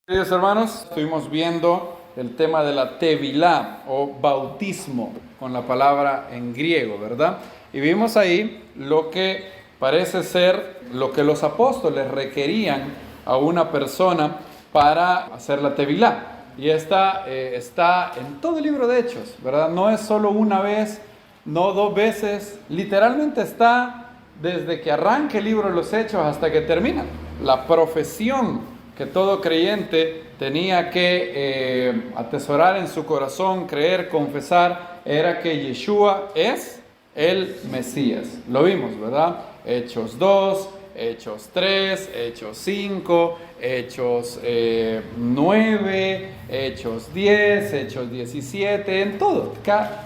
Queridos hermanos, estuvimos viendo el tema de la tevilá o bautismo con la palabra en griego, ¿verdad? Y vimos ahí lo que parece ser lo que los apóstoles requerían a una persona para hacer la tevilá. Y esta está en todo el libro de Hechos, ¿verdad? No es solo una vez, no dos veces, literalmente está desde que arranca el libro de los Hechos hasta que termina. La profesión que todo creyente tenía que atesorar en su corazón, creer, confesar, era que Yeshua es el Mesías. Lo vimos, ¿verdad? Hechos 2, Hechos 3, Hechos 5, Hechos 9, Hechos 10, Hechos 17, en todo.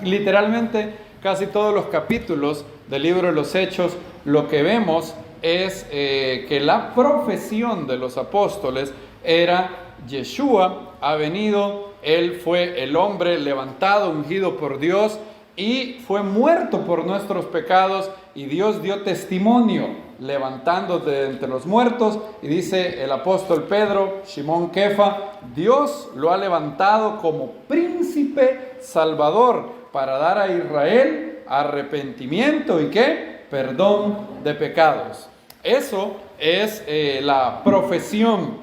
Literalmente casi todos los capítulos del libro de los Hechos, lo que vemos es que la profesión de los apóstoles era: Yeshua ha venido, Él fue el hombre levantado, ungido por Dios y fue muerto por nuestros pecados, y Dios dio testimonio levantando de entre los muertos. Y dice el apóstol Pedro, Shimón Kefa, Dios lo ha levantado como príncipe salvador para dar a Israel arrepentimiento y ¿qué? Perdón de pecados. Eso es la profesión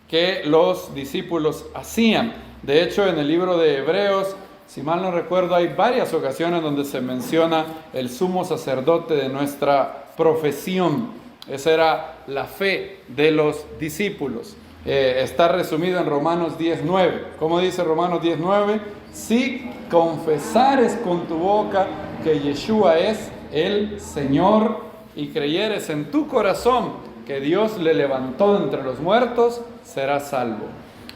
que los discípulos hacían. De hecho, en el libro de Hebreos, si mal no recuerdo, hay varias ocasiones donde se menciona el sumo sacerdote de nuestra profesión. Esa era la fe de los discípulos. Está resumido en Romanos 10:9. ¿Cómo dice Romanos 10:9? Si confesares con tu boca que Yeshua es el Señor y creyeres en tu corazón que Dios le levantó de entre los muertos, serás salvo.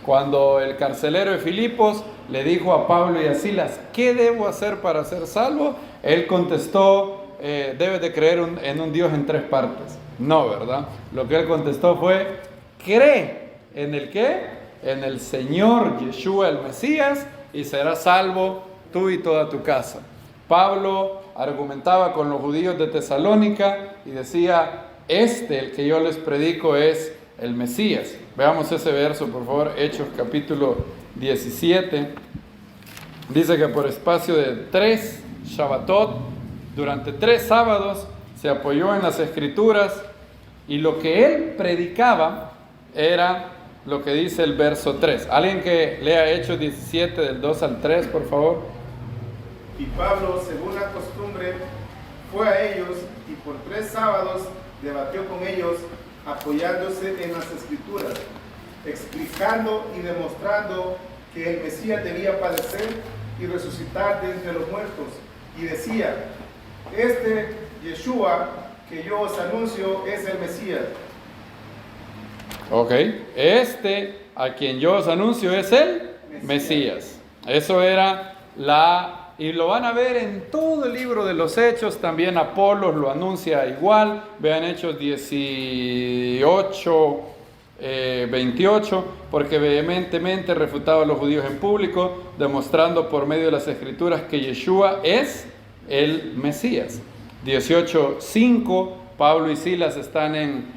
Cuando el carcelero de Filipos le dijo a Pablo y a Silas, ¿qué debo hacer para ser salvo? Él contestó, debes de creer en un Dios en tres partes. No, ¿verdad? Lo que él contestó fue, cree en el ¿qué? En el Señor Yeshua el Mesías, y serás salvo tú y toda tu casa. Pablo argumentaba con los judíos de Tesalónica y decía, el que yo les predico es el Mesías. Veamos ese verso, por favor, Hechos capítulo 17. Dice que por espacio de 3 Shabbatot, durante 3 sábados, se apoyó en las Escrituras, y lo que él predicaba era lo que dice el verso 3. Alguien que lea Hechos 17 del 2 al 3, por favor. Y Pablo, según la costumbre, fue a ellos y por 3 sábados debatió con ellos, apoyándose en las Escrituras, explicando y demostrando que el Mesías debía padecer y resucitar de entre los muertos. Y decía, Yeshua que yo os anuncio es el Mesías. Ok, a quien yo os anuncio es el Mesías. Eso era y lo van a ver en todo el libro de los Hechos. También Apolos lo anuncia igual. Vean Hechos 18, 28, porque vehementemente refutaba a los judíos en público, demostrando por medio de las Escrituras que Yeshua es el Mesías. 18:5, Pablo y Silas están en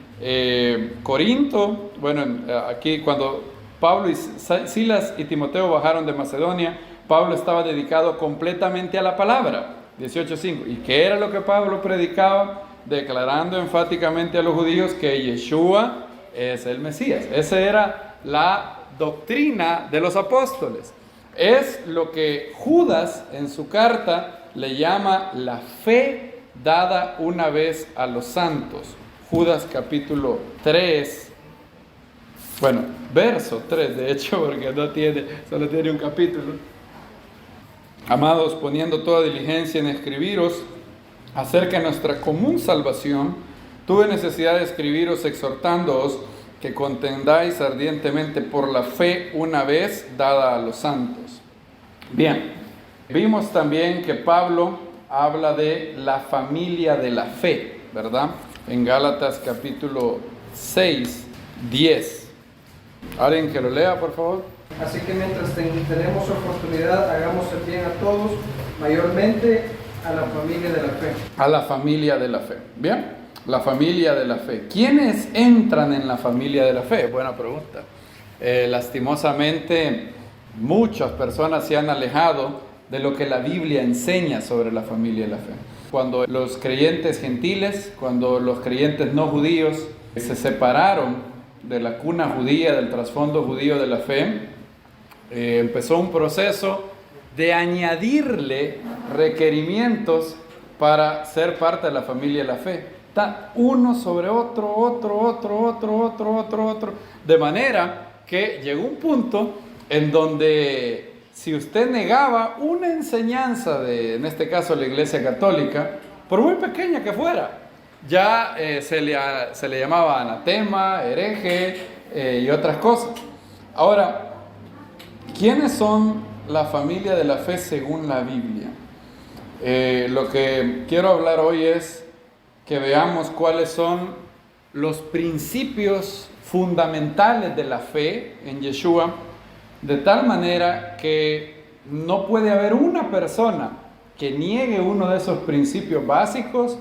Corinto. Bueno, aquí cuando Pablo y Silas y Timoteo bajaron de Macedonia, Pablo estaba dedicado completamente a la palabra. 18:5. ¿Y qué era lo que Pablo predicaba? Declarando enfáticamente a los judíos que Yeshua es el Mesías. Esa era la doctrina de los apóstoles. Es lo que Judas en su carta le llama la fe dada una vez a los santos. Judas capítulo 3, bueno, verso 3 de hecho, porque solo tiene un capítulo. Amados, poniendo toda diligencia en escribiros acerca de nuestra común salvación, tuve necesidad de escribiros exhortándoos que contendáis ardientemente por la fe una vez dada a los santos. Bien, vimos también que Pablo habla de la familia de la fe, ¿verdad? En Gálatas capítulo 6, 10. ¿Alguien que lo lea, por favor? Así que mientras tenemos oportunidad, hagamos el bien a todos, mayormente a la familia de la fe. A la familia de la fe. Bien, la familia de la fe. ¿Quiénes entran en la familia de la fe? Buena pregunta. Lastimosamente, muchas personas se han alejado de lo que la Biblia enseña sobre la familia y la fe. Cuando los creyentes gentiles, cuando los creyentes no judíos se separaron de la cuna judía, del trasfondo judío de la fe, empezó un proceso de añadirle requerimientos para ser parte de la familia de la fe. Está uno sobre otro, otro, de manera que llegó un punto en donde si usted negaba una enseñanza de, en este caso, la Iglesia Católica, por muy pequeña que fuera, ya se le llamaba anatema, hereje y otras cosas. Ahora, ¿quiénes son la familia de la fe según la Biblia? Lo que quiero hablar hoy es que veamos cuáles son los principios fundamentales de la fe en Yeshua, de tal manera que no puede haber una persona que niegue uno de esos principios básicos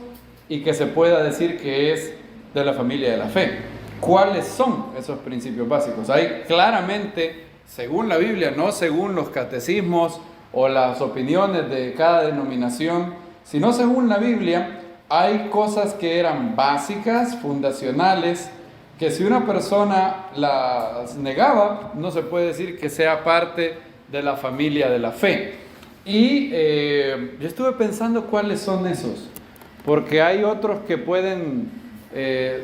y que se pueda decir que es de la familia de la fe. ¿Cuáles son esos principios básicos? Hay claramente, según la Biblia, no según los catecismos o las opiniones de cada denominación, sino según la Biblia, hay cosas que eran básicas, fundacionales, que si una persona las negaba, no se puede decir que sea parte de la familia de la fe. Y yo estuve pensando cuáles son esos, porque hay otros que pueden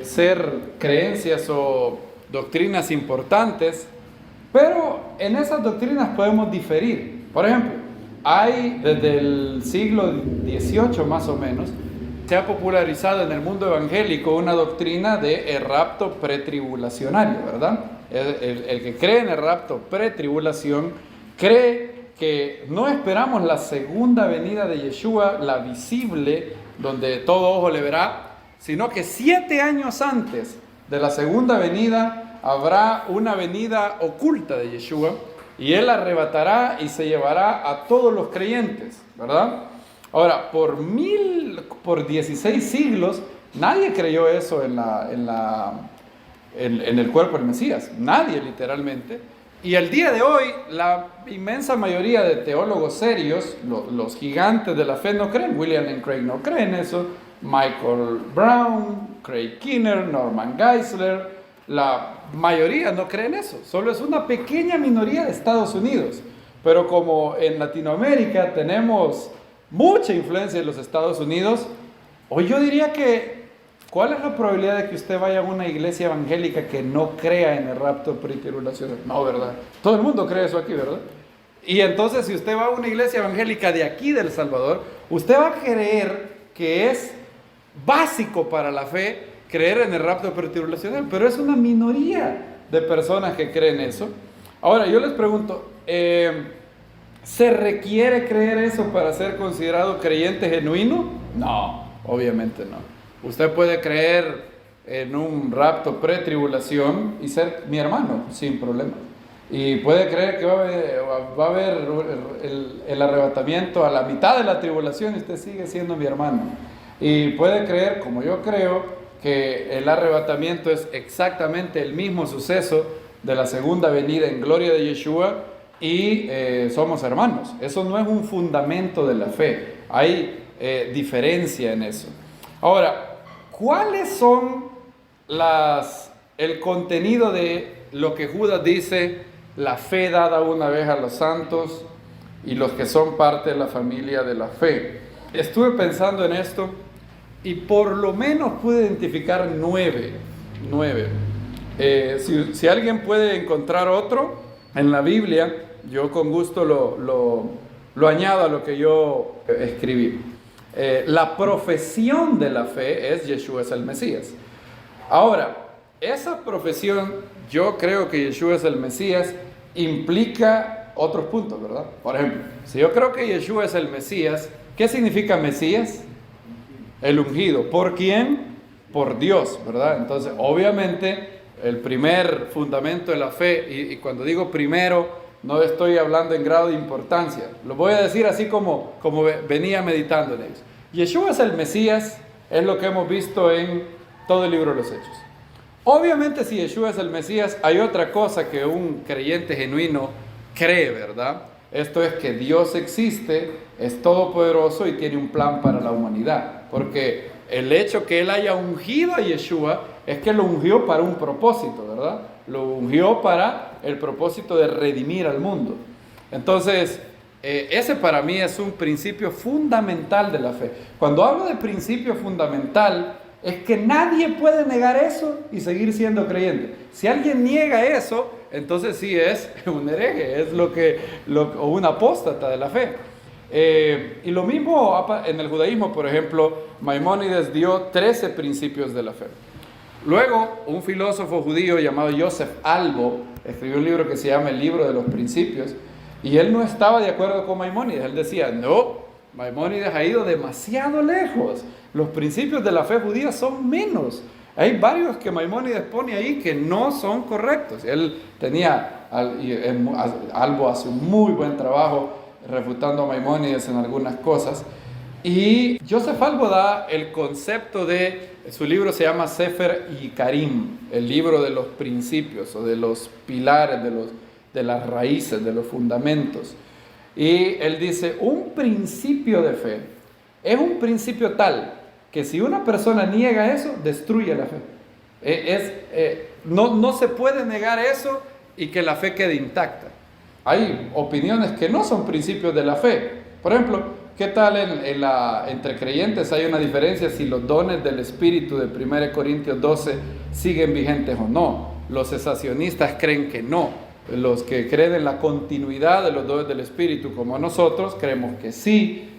ser creencias o doctrinas importantes, pero en esas doctrinas podemos diferir. Por ejemplo, hay desde el siglo XVIII más o menos, se ha popularizado en el mundo evangélico una doctrina de el rapto pretribulacionario, ¿verdad? El que cree en el rapto pretribulación cree que no esperamos la segunda venida de Yeshua, la visible, donde todo ojo le verá, sino que 7 años antes de la segunda venida habrá una venida oculta de Yeshua y Él arrebatará y se llevará a todos los creyentes, ¿verdad? Ahora, por 16 siglos, nadie creyó eso en el cuerpo del Mesías. Nadie, literalmente. Y el día de hoy, la inmensa mayoría de teólogos serios, los gigantes de la fe, no creen. William Lane Craig no cree en eso. Michael Brown, Craig Keener, Norman Geisler, la mayoría no creen eso. Solo es una pequeña minoría de Estados Unidos. Pero como en Latinoamérica tenemos mucha influencia de los Estados Unidos, hoy yo diría que, ¿cuál es la probabilidad de que usted vaya a una iglesia evangélica que no crea en el rapto pretribulacional? No, ¿verdad? Todo el mundo cree eso aquí, ¿verdad? Y entonces, si usted va a una iglesia evangélica de aquí de El Salvador, usted va a creer que es básico para la fe creer en el rapto pretribulacional, pero es una minoría de personas que creen eso. Ahora, yo les pregunto, ¿se requiere creer eso para ser considerado creyente genuino? No, obviamente no. Usted puede creer en un rapto pretribulación y ser mi hermano sin problema. Y puede creer que va a haber el arrebatamiento a la mitad de la tribulación y usted sigue siendo mi hermano. Y puede creer, como yo creo, que el arrebatamiento es exactamente el mismo suceso de la segunda venida en gloria de Yeshua y somos hermanos. Eso no es un fundamento de la fe. Hay diferencia en eso. Ahora, ¿cuáles son el contenido de lo que Judas dice, la fe dada una vez a los santos y los que son parte de la familia de la fe? Estuve pensando en esto y por lo menos pude identificar 9. Si alguien puede encontrar otro en la Biblia, yo con gusto lo añado a lo que yo escribí. La profesión de la fe es Yeshua es el Mesías. Ahora, esa profesión, yo creo que Yeshua es el Mesías, implica otros puntos, ¿verdad? Por ejemplo, si yo creo que Yeshua es el Mesías, ¿qué significa Mesías? El ungido. ¿Por quién? Por Dios, ¿verdad? Entonces, obviamente, el primer fundamento de la fe, y cuando digo primero, no estoy hablando en grado de importancia, lo voy a decir así como venía meditando en ellos. Yeshua es el Mesías, es lo que hemos visto en todo el libro de los Hechos. Obviamente, si Yeshua es el Mesías, hay otra cosa que un creyente genuino cree, ¿verdad? Esto es que Dios existe, es todopoderoso y tiene un plan para la humanidad. Porque el hecho que Él haya ungido a Yeshua es que lo ungió para un propósito, ¿verdad? Lo ungió para el propósito de redimir al mundo. Entonces, ese para mí es un principio fundamental de la fe. Cuando hablo de principio fundamental, es que nadie puede negar eso y seguir siendo creyente. Si alguien niega eso, entonces sí es un hereje, es o un apóstata de la fe. Y lo mismo en el judaísmo, por ejemplo, Maimónides dio 13 principios de la fe. Luego, un filósofo judío llamado Joseph Albo escribió un libro que se llama El Libro de los Principios, y él no estaba de acuerdo con Maimónides. Él decía, no, Maimónides ha ido demasiado lejos. Los principios de la fe judía son menos. Hay varios que Maimónides pone ahí que no son correctos. Él Albo hace un muy buen trabajo refutando a Maimónides en algunas cosas. Y Joseph Albo da el concepto su libro se llama Sefer Ikarim, el libro de los principios o de los pilares, de las raíces, de los fundamentos. Y él dice, un principio de fe es un principio tal que si una persona niega eso, destruye la fe. No se puede negar eso y que la fe quede intacta. Hay opiniones que no son principios de la fe. Por ejemplo, ¿qué tal entre creyentes hay una diferencia si los dones del Espíritu de 1 Corintios 12 siguen vigentes o no? Los cesacionistas creen que no. Los que creen en la continuidad de los dones del Espíritu, como nosotros, creemos que sí.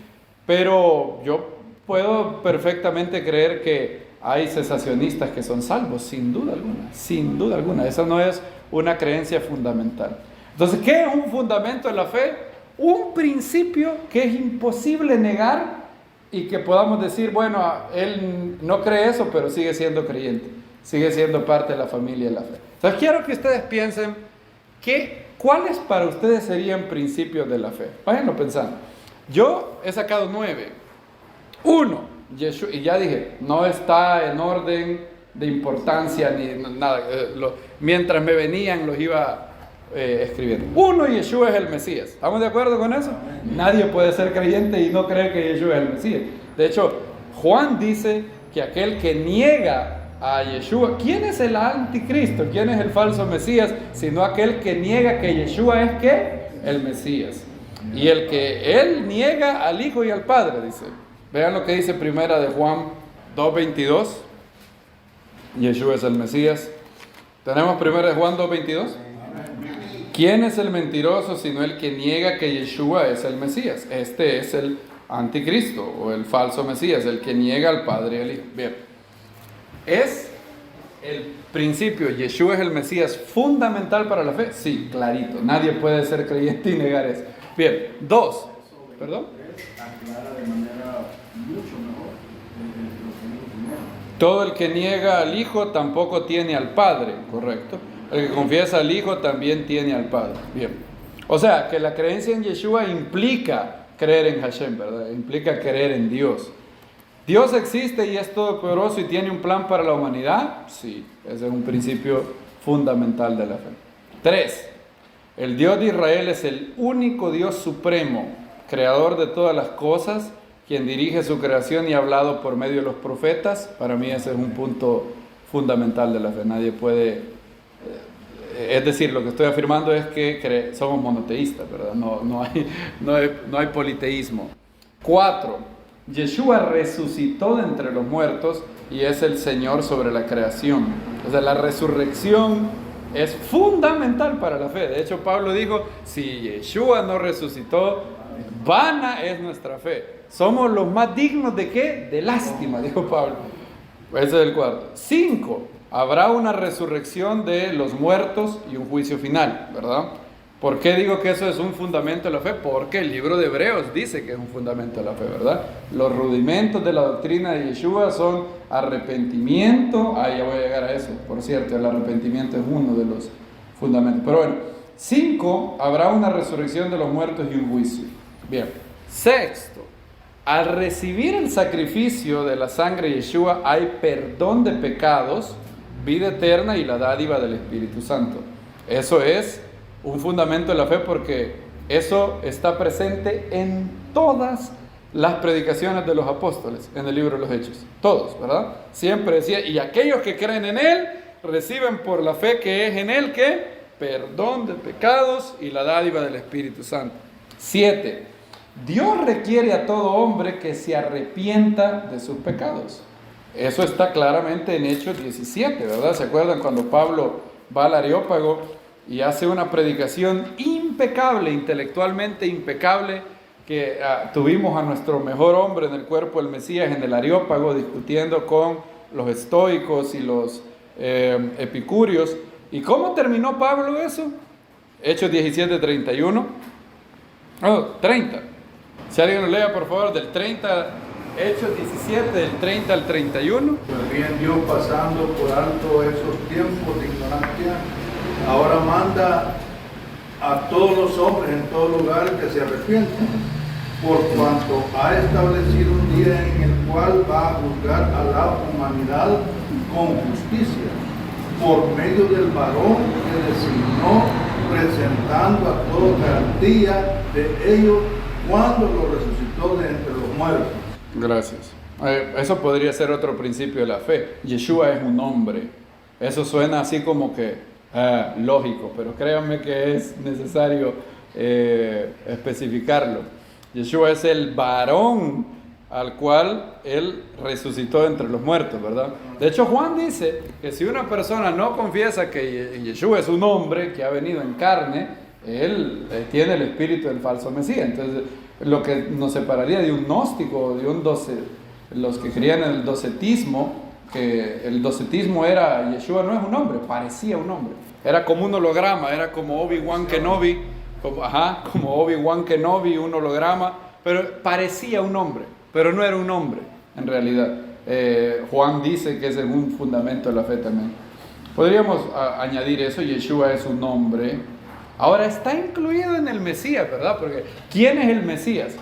Pero yo puedo perfectamente creer que hay cesacionistas que son salvos, sin duda alguna. Sin duda alguna. Esa no es una creencia fundamental. Entonces, ¿qué es un fundamento de la fe? Un principio que es imposible negar y que podamos decir, bueno, él no cree eso, pero sigue siendo creyente, sigue siendo parte de la familia de la fe. Entonces quiero que ustedes piensen, ¿cuáles para ustedes serían principios de la fe? Váyanlo pensando. Yo he sacado 9. 1, Yeshua, y ya dije, no está en orden de importancia ni nada. Mientras me venían los iba escribiendo. 1, Yeshua es el Mesías. ¿Estamos de acuerdo con eso? Nadie puede ser creyente y no creer que Yeshua es el Mesías. De hecho, Juan dice que aquel que niega a Yeshua, ¿quién es el anticristo? ¿Quién es el falso Mesías? Sino aquel que niega que Yeshua es ¿qué? El Mesías. Y el que él niega al Hijo y al Padre, dice. Vean lo que dice primera de Juan 2:22. Yeshua es el Mesías. ¿Tenemos primera de Juan 2:22? ¿Quién es el mentiroso sino el que niega que Yeshua es el Mesías? Este es el anticristo o el falso Mesías, el que niega al Padre y al Hijo. Bien, ¿es el principio Yeshua es el Mesías fundamental para la fe? Sí, clarito. Nadie puede ser creyente y negar eso. Bien, 2. ¿Perdón? Aclara de manera mucho mejor lo que dijo primero. Todo el que niega al Hijo tampoco tiene al Padre, correcto. El que confiesa al Hijo también tiene al Padre. Bien. O sea, que la creencia en Yeshua implica creer en Hashem, ¿verdad? Implica creer en Dios. ¿Dios existe y es todopoderoso y tiene un plan para la humanidad? Sí, ese es un principio fundamental de la fe. 3. El Dios de Israel es el único Dios supremo, creador de todas las cosas, quien dirige su creación y ha hablado por medio de los profetas. Para mí ese es un punto fundamental de la fe. Nadie puede... Es decir, lo que estoy afirmando es que somos monoteístas, ¿verdad? No hay politeísmo. 4. Yeshua resucitó de entre los muertos y es el Señor sobre la creación. O sea, la resurrección es fundamental para la fe. De hecho, Pablo dijo, si Yeshua no resucitó, vana es nuestra fe. Somos los más dignos ¿de qué? De lástima, dijo Pablo. Ese es el 4. 5. Habrá una resurrección de los muertos y un juicio final, ¿verdad? ¿Por qué digo que eso es un fundamento de la fe? Porque el libro de Hebreos dice que es un fundamento de la fe, ¿verdad? Los rudimentos de la doctrina de Yeshua son arrepentimiento. Ya voy a llegar a eso, por cierto, el arrepentimiento es uno de los fundamentos. Pero bueno, 5, habrá una resurrección de los muertos y un juicio. Bien. 6, al recibir el sacrificio de la sangre de Yeshua hay perdón de pecados vida eterna y la dádiva del Espíritu Santo. Eso es un fundamento de la fe porque eso está presente en todas las predicaciones de los apóstoles en el libro de los Hechos. Todos, ¿verdad? Siempre decía, y aquellos que creen en Él reciben por la fe que es en Él, ¿qué? Perdón de pecados y la dádiva del Espíritu Santo. 7. Dios requiere a todo hombre que se arrepienta de sus pecados. Eso está claramente en Hechos 17, ¿verdad? ¿Se acuerdan cuando Pablo va al Areópago y hace una predicación impecable, intelectualmente impecable, que tuvimos a nuestro mejor hombre en el cuerpo del Mesías en el Areópago discutiendo con los estoicos y los epicúreos? ¿Y cómo terminó Pablo eso? Hechos 17, 31. Oh, 30. Si alguien lo lea, por favor, del 30, Hechos 17, del 30 al 31. Pues bien, Dios, pasando por alto esos tiempos de ignorancia, ahora manda a todos los hombres en todo lugar que se arrepientan, por cuanto ha establecido un día en el cual va a juzgar a la humanidad con justicia, por medio del varón que designó, presentando a toda garantía de ellos cuando lo resucitó de entre los muertos. Gracias. Eso podría ser otro principio de la fe. Yeshua es un hombre. Eso suena así como que lógico, pero créanme que es necesario especificarlo. Yeshua es el varón al cual Él resucitó entre los muertos, ¿verdad? De hecho, Juan dice que si una persona no confiesa que Yeshua es un hombre que ha venido en carne, él tiene el espíritu del falso Mesías. Entonces, lo que nos separaría de un gnóstico, de un los que creían en el docetismo, que el docetismo era, Yeshua no es un hombre, parecía un hombre. Era como un holograma, era como Obi-Wan Kenobi, como Obi-Wan Kenobi, un holograma, pero parecía un hombre, pero no era un hombre en realidad. Juan dice que ese es un fundamento de la fe también. Podríamos añadir eso, Yeshua es un hombre. Ahora está incluido en el Mesías, ¿verdad? Porque ¿quién es el Mesías?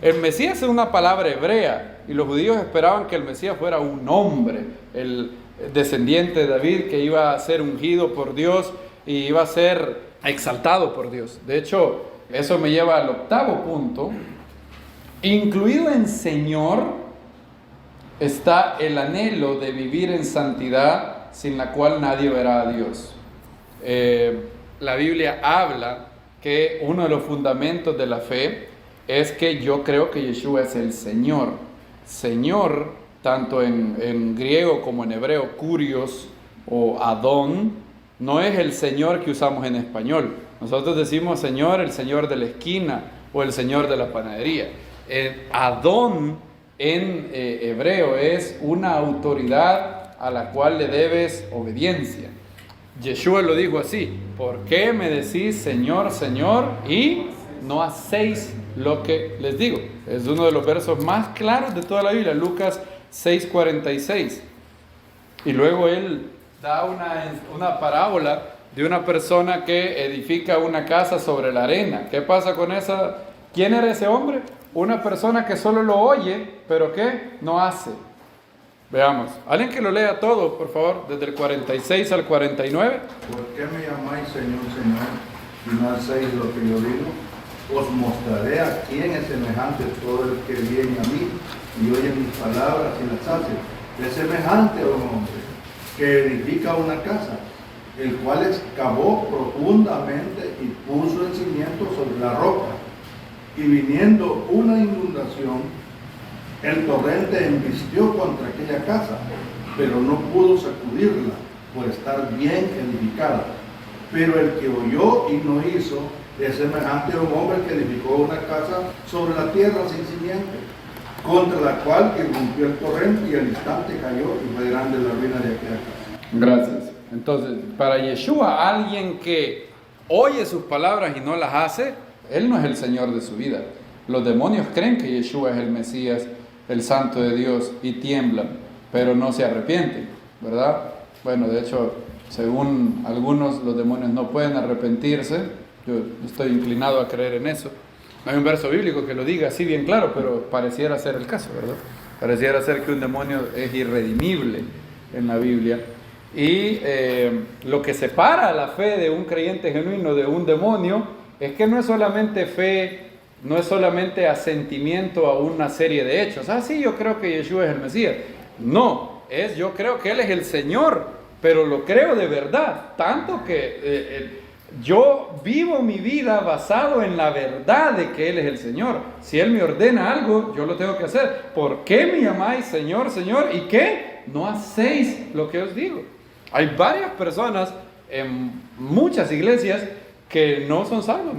El Mesías es una palabra hebrea y los judíos esperaban que el Mesías fuera un hombre, el descendiente de David que iba a ser ungido por Dios y iba a ser exaltado por Dios. De hecho, eso me lleva al octavo punto. Incluido en Señor está el anhelo de vivir en santidad sin la cual nadie verá a Dios. La Biblia habla que uno de los fundamentos de la fe es que yo creo que Yeshua es el Señor. Señor, tanto en griego como en hebreo, kurios o Adón, no es el Señor que usamos en español. Nosotros decimos Señor, el Señor de la esquina o el Señor de la panadería. Adón en hebreo es una autoridad a la cual le debes obediencia. Yeshua lo dijo así: ¿por qué me decís Señor, Señor y no hacéis lo que les digo? Es uno de los versos más claros de toda la Biblia, Lucas 6:46. Y luego él da una parábola de una persona que edifica una casa sobre la arena. ¿Qué pasa con esa? ¿Quién era ese hombre? Una persona que solo lo oye, pero ¿qué? No hace. Veamos. Alguien que lo lea todo, por favor, desde el 46 al 49. ¿Por qué me llamáis Señor, Señor, y no hacéis lo que yo digo? Os mostraré a quién es semejante todo el que viene a mí y oye mis palabras y las hace. Es semejante a un hombre que edifica una casa, el cual excavó profundamente y puso el cimiento sobre la roca. Y viniendo una inundación, el torrente embistió contra aquella casa, pero no pudo sacudirla por estar bien edificada. Pero el que oyó y no hizo es semejante a un hombre que edificó una casa sobre la tierra sin simiente, contra la cual irrumpió el torrente y al instante cayó y fue grande la ruina de aquella casa. Gracias. Entonces, para Yeshua, alguien que oye sus palabras y no las hace, él no es el Señor de su vida. Los demonios creen que Yeshua es el Mesías, el Santo de Dios, y tiemblan, pero no se arrepienten, ¿verdad? Bueno, de hecho, según algunos, los demonios no pueden arrepentirse. Yo estoy inclinado a creer en eso. Hay un verso bíblico que lo diga así bien claro, pero pareciera ser el caso, ¿verdad? Pareciera ser que un demonio es irredimible en la Biblia. Y lo que separa la fe de un creyente genuino de un demonio es que no es solamente fe, no es solamente asentimiento a una serie de hechos. Ah, sí, yo creo que Yeshua es el Mesías. No, es yo creo que Él es el Señor, pero lo creo de verdad. Tanto que yo vivo mi vida basado en la verdad de que Él es el Señor. Si Él me ordena algo, yo lo tengo que hacer. ¿Por qué me llamáis Señor, Señor? ¿Y qué? No hacéis lo que os digo. Hay varias personas en muchas iglesias que no son salvos,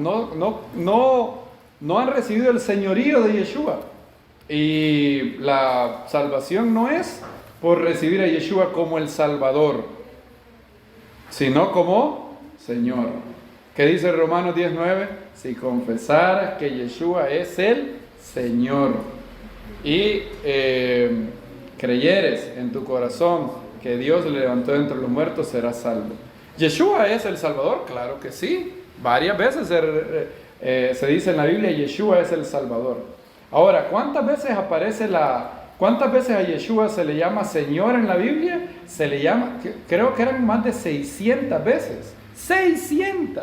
no han recibido el señorío de Yeshua. Y la salvación no es por recibir a Yeshua como el Salvador, sino como Señor. ¿Qué dice Romanos 10:9? Si confesaras que Yeshua es el Señor y creyeres en tu corazón que Dios le levantó de entre los muertos, serás salvo. ¿Yeshua es el Salvador? Claro que sí. Varias veces se dice en la Biblia, Yeshua es el Salvador. Ahora, ¿cuántas veces a Yeshua se le llama Señor en la Biblia? Se le llama, creo que eran más de 600 veces. 600.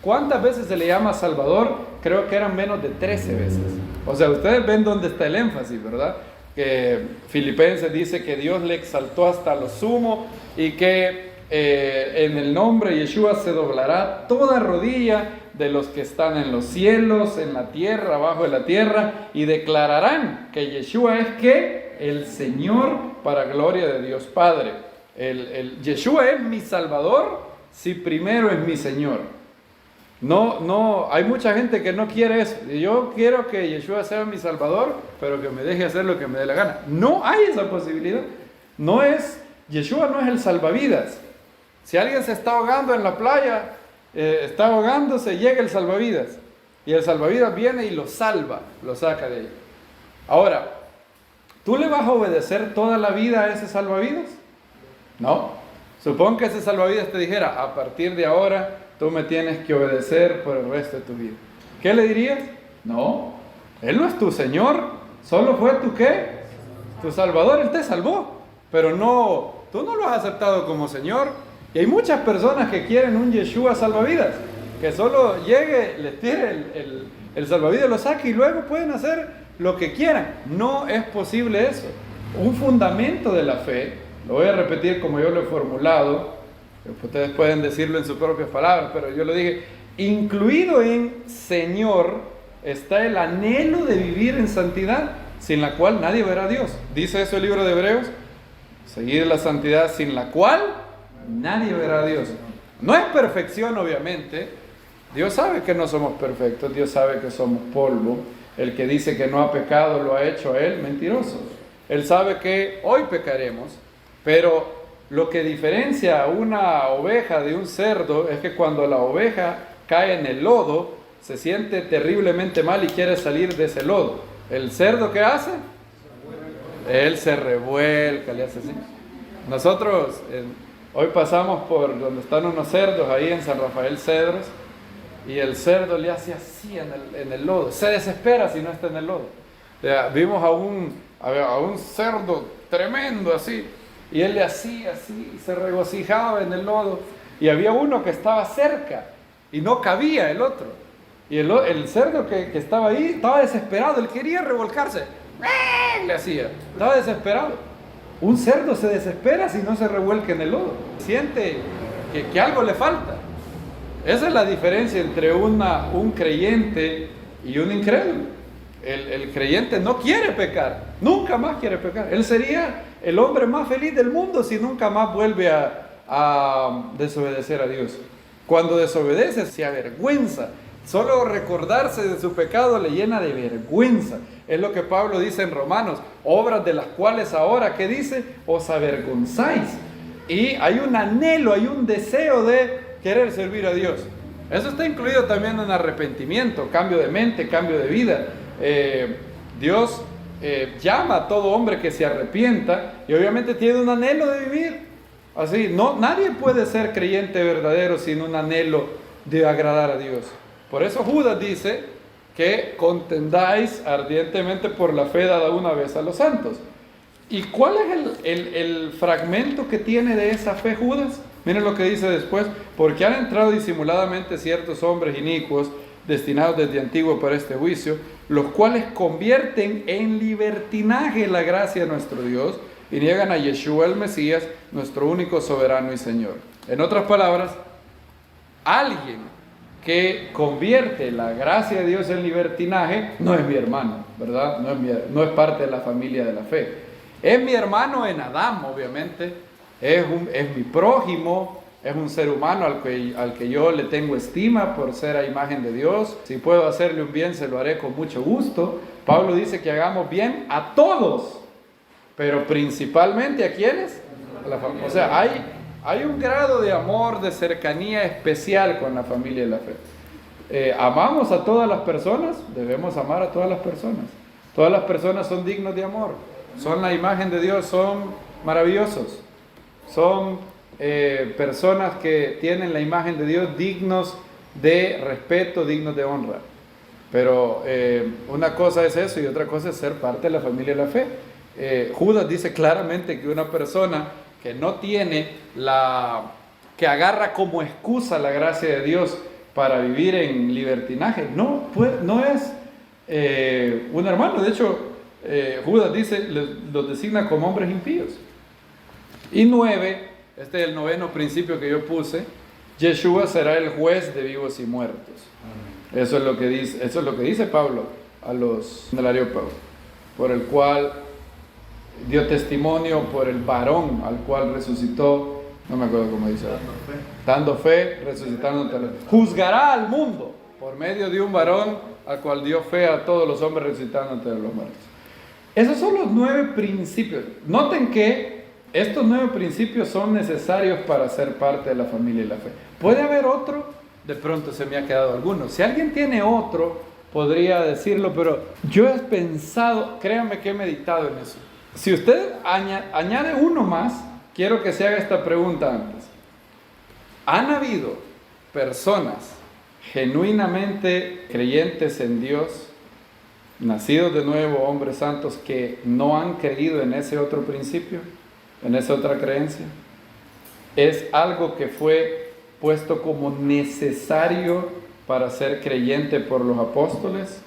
¿Cuántas veces se le llama Salvador? Creo que eran menos de 13 veces. O sea, ustedes ven dónde está el énfasis, ¿verdad? Que Filipenses dice que Dios le exaltó hasta lo sumo y que en el nombre de Yeshua se doblará toda rodilla de los que están en los cielos, en la tierra, abajo de la tierra, y declararán que Yeshua es ¿qué? El Señor, para gloria de Dios Padre. Yeshua es mi Salvador si primero es mi Señor. No, hay mucha gente que no quiere eso. Yo quiero que Yeshua sea mi Salvador, pero que me deje hacer lo que me dé la gana. No hay esa posibilidad. Yeshua no es el salvavidas. Si alguien se está ahogando en la playa, está ahogándose, llega el salvavidas. Y el salvavidas viene y lo salva, lo saca de ahí. Ahora, ¿tú le vas a obedecer toda la vida a ese salvavidas? No. Supón que ese salvavidas te dijera, a partir de ahora, tú me tienes que obedecer por el resto de tu vida. ¿Qué le dirías? No, Él no es tu Señor, solo fue tu ¿qué? Tu Salvador, Él te salvó, pero tú no lo has aceptado como Señor. Y hay muchas personas que quieren un Yeshua salvavidas, que solo llegue, les tire el salvavidas, lo saque y luego pueden hacer lo que quieran. No es posible eso. Un fundamento de la fe, lo voy a repetir como yo lo he formulado, ustedes pueden decirlo en sus propias palabras, pero yo lo dije, incluido en Señor está el anhelo de vivir en santidad, sin la cual nadie verá a Dios. Dice eso el libro de Hebreos, seguir la santidad sin la cual nadie verá a Dios. No es perfección, obviamente. Dios sabe que no somos perfectos, Dios sabe que somos polvo. El que dice que no ha pecado lo ha hecho a Él mentiroso. Él sabe que hoy pecaremos, pero lo que diferencia a una oveja de un cerdo es que cuando la oveja cae en el lodo, se siente terriblemente mal y quiere salir de ese lodo. ¿El cerdo qué hace? Él se revuelca, le hace así. Nosotros hoy pasamos por donde están unos cerdos, ahí en San Rafael Cedros, y el cerdo le hace así en el lodo. Se desespera si no está en el lodo. O sea, vimos a un cerdo tremendo así, y él le hacía así, y se regocijaba en el lodo. Y había uno que estaba cerca, y no cabía el otro. Y el cerdo que estaba ahí estaba desesperado, él quería revolcarse. Le hacía, estaba desesperado. Un cerdo se desespera si no se revuelca en el lodo. Siente que algo le falta. Esa es la diferencia entre un creyente y un incrédulo. El creyente no quiere pecar, nunca más quiere pecar. Él sería el hombre más feliz del mundo si nunca más vuelve a desobedecer a Dios. Cuando desobedece se avergüenza. Solo recordarse de su pecado le llena de vergüenza. Es lo que Pablo dice en Romanos, obras de las cuales ahora, ¿qué dice? Os avergonzáis. Y hay un anhelo, hay un deseo de querer servir a Dios. Eso está incluido también en arrepentimiento, cambio de mente, cambio de vida. Dios llama a todo hombre que se arrepienta y obviamente tiene un anhelo de vivir. Así, nadie puede ser creyente verdadero sin un anhelo de agradar a Dios. Por eso Judas dice que contendáis ardientemente por la fe dada una vez a los santos. ¿Y cuál es el fragmento que tiene de esa fe Judas? Miren lo que dice después: porque han entrado disimuladamente ciertos hombres inicuos, destinados desde antiguo para este juicio, los cuales convierten en libertinaje la gracia de nuestro Dios y niegan a Yeshua el Mesías, nuestro único soberano y Señor. En otras palabras, alguien que convierte la gracia de Dios en libertinaje no es mi hermano, ¿verdad? No es parte de la familia de la fe. Es mi hermano en Adán, obviamente, es mi prójimo, es un ser humano al que yo le tengo estima por ser a imagen de Dios. Si puedo hacerle un bien, se lo haré con mucho gusto. Pablo dice que hagamos bien a todos, pero principalmente ¿a quiénes? A la familia. O sea, hay un grado de amor, de cercanía especial con la familia de la fe. Amamos a todas las personas, debemos amar a todas las personas. Todas las personas son dignos de amor, son la imagen de Dios, son maravillosos, son personas que tienen la imagen de Dios, dignos de respeto, dignos de honra. Pero una cosa es eso y otra cosa es ser parte de la familia de la fe. Judas dice claramente que una persona que no tiene que agarra como excusa la gracia de Dios para vivir en libertinaje, no es un hermano. De hecho, Judas dice, los designa como hombres impíos. Y 9, este es el 9º principio que yo puse: Yeshua será el juez de vivos y muertos. Eso es lo que dice Pablo a los del Areópago, por el cual dio testimonio por el varón al cual resucitó, no me acuerdo cómo dice, dando fe, resucitando, juzgará al mundo por medio de un varón al cual dio fe a todos los hombres, resucitando entre los muertos. Esos son los 9 principios. Noten que estos 9 principios son necesarios para ser parte de la familia de la fe. ¿Puede haber otro? De pronto se me ha quedado alguno. Si alguien tiene otro, podría decirlo, pero yo he pensado, créanme que he meditado en eso. Si usted añade uno más, quiero que se haga esta pregunta antes. ¿Han habido personas genuinamente creyentes en Dios, nacidos de nuevo, hombres santos, que no han creído en ese otro principio, en esa otra creencia? Es algo que fue puesto como necesario para ser creyente por los apóstoles.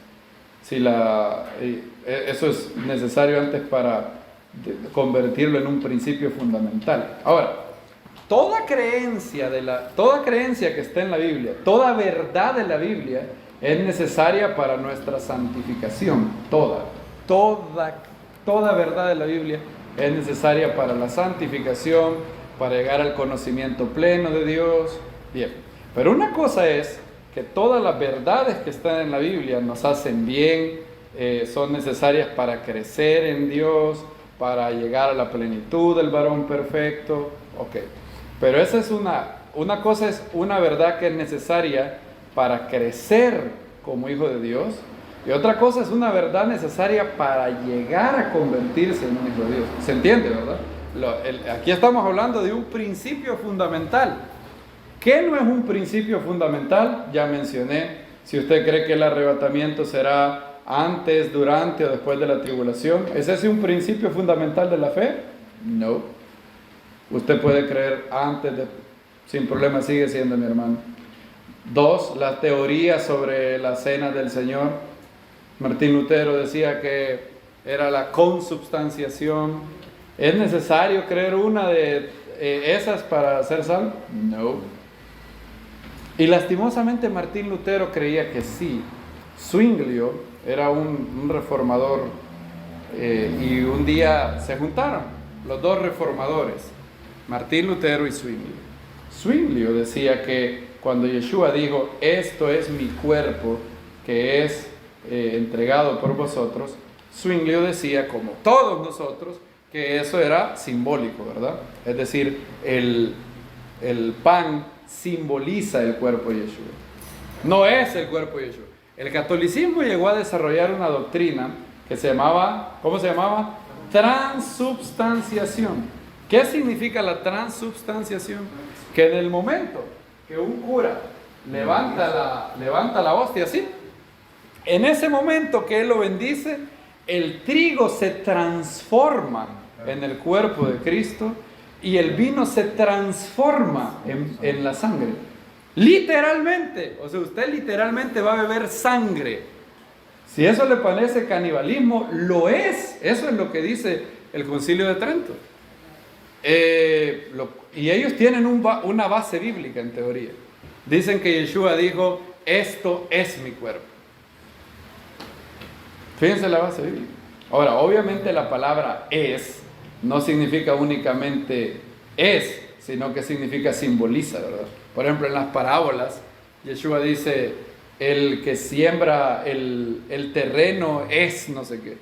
Eso es necesario antes para convertirlo en un principio fundamental. Ahora, toda creencia que está en la Biblia, toda verdad de la Biblia es necesaria para nuestra santificación. Toda verdad de la Biblia es necesaria para la santificación, para llegar al conocimiento pleno de Dios. Bien, pero una cosa es que todas las verdades que están en la Biblia nos hacen bien, son necesarias para crecer en Dios, para llegar a la plenitud del varón perfecto. Ok, pero esa es una cosa, es una verdad que es necesaria para crecer como hijo de Dios, y otra cosa es una verdad necesaria para llegar a convertirse en un hijo de Dios. ¿Se entiende, verdad? Aquí estamos hablando de un principio fundamental. ¿Qué no es un principio fundamental? Ya mencioné. Si usted cree que el arrebatamiento será antes, durante o después de la tribulación, ¿es ese un principio fundamental de la fe? No. Usted puede creer antes, sin problema, sigue siendo mi hermano. 2, la teoría sobre la cena del Señor. Martín Lutero decía que era la consubstanciación. ¿Es necesario creer una de esas para ser salvo? No. Y lastimosamente Martín Lutero creía que sí. Zwinglio era un reformador, y un día se juntaron los dos reformadores, Martín Lutero y Zwinglio. Zwinglio decía que cuando Yeshua dijo, esto es mi cuerpo que es entregado por vosotros, Zwinglio decía, como todos nosotros, que eso era simbólico, ¿verdad? Es decir, el pan simboliza el cuerpo de Yeshua, no es el cuerpo de Yeshua. El catolicismo llegó a desarrollar una doctrina que se llamaba, ¿cómo se llamaba? Transubstanciación. ¿Qué significa la transubstanciación? Que en el momento que un cura levanta la hostia así, en ese momento que él lo bendice, el trigo se transforma en el cuerpo de Cristo y el vino se transforma en la sangre. Literalmente, o sea, usted literalmente va a beber sangre. Si eso le parece canibalismo, lo es. Eso es lo que dice el Concilio de Trento. Y ellos tienen una base bíblica en teoría. Dicen que Yeshua dijo, esto es mi cuerpo. Fíjense la base bíblica. Ahora, obviamente la palabra es no significa únicamente es, sino que significa simboliza, ¿verdad? Por ejemplo, en las parábolas, Yeshua dice, el que siembra el terreno es no sé qué.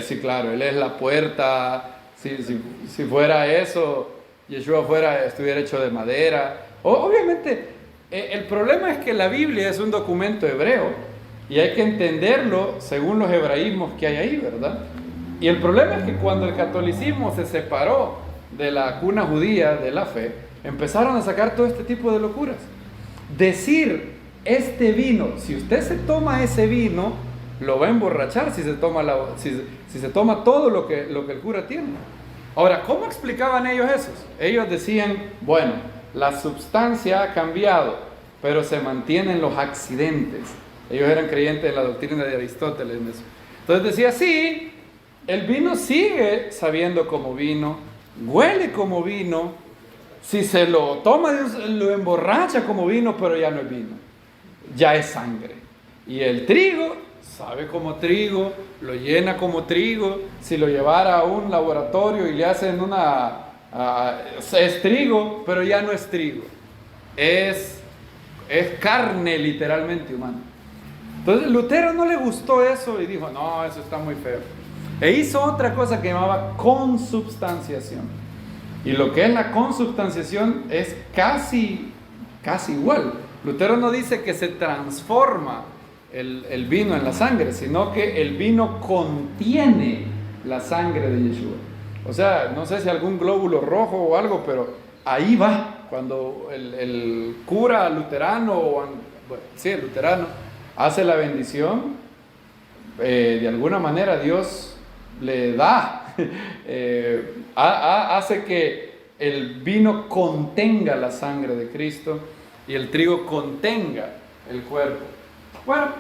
Sí, claro, Él es la puerta. Si fuera eso, Yeshua estuviera hecho de madera. Obviamente, el problema es que la Biblia es un documento hebreo y hay que entenderlo según los hebraísmos que hay ahí, ¿verdad? Y el problema es que cuando el catolicismo se separó de la cuna judía, de la fe, empezaron a sacar todo este tipo de locuras. Decir, este vino, si usted se toma ese vino, lo va a emborrachar si se toma, si se toma todo lo que el cura tiene. Ahora, ¿cómo explicaban ellos eso? Ellos decían, bueno, la sustancia ha cambiado, pero se mantienen los accidentes. Ellos eran creyentes de la doctrina de Aristóteles en eso. Entonces decía, sí, el vino sigue sabiendo como vino, huele como vino, si se lo toma, lo emborracha como vino, pero ya no es vino, ya es sangre. Y el trigo sabe como trigo, lo llena como trigo. Si lo llevara a un laboratorio y le hacen es trigo, pero ya no es trigo, es carne literalmente humana. Entonces Lutero no le gustó eso y dijo, no, eso está muy feo. E hizo otra cosa que llamaba consubstanciación. Y lo que es la consubstanciación es casi igual. Lutero no dice que se transforma el vino en la sangre, sino que el vino contiene la sangre de Yeshua. O sea, no sé si algún glóbulo rojo o algo, pero ahí va. Cuando el cura luterano, el luterano, hace la bendición, de alguna manera Dios le da, hace que el vino contenga la sangre de Cristo y el trigo contenga el cuerpo. Bueno,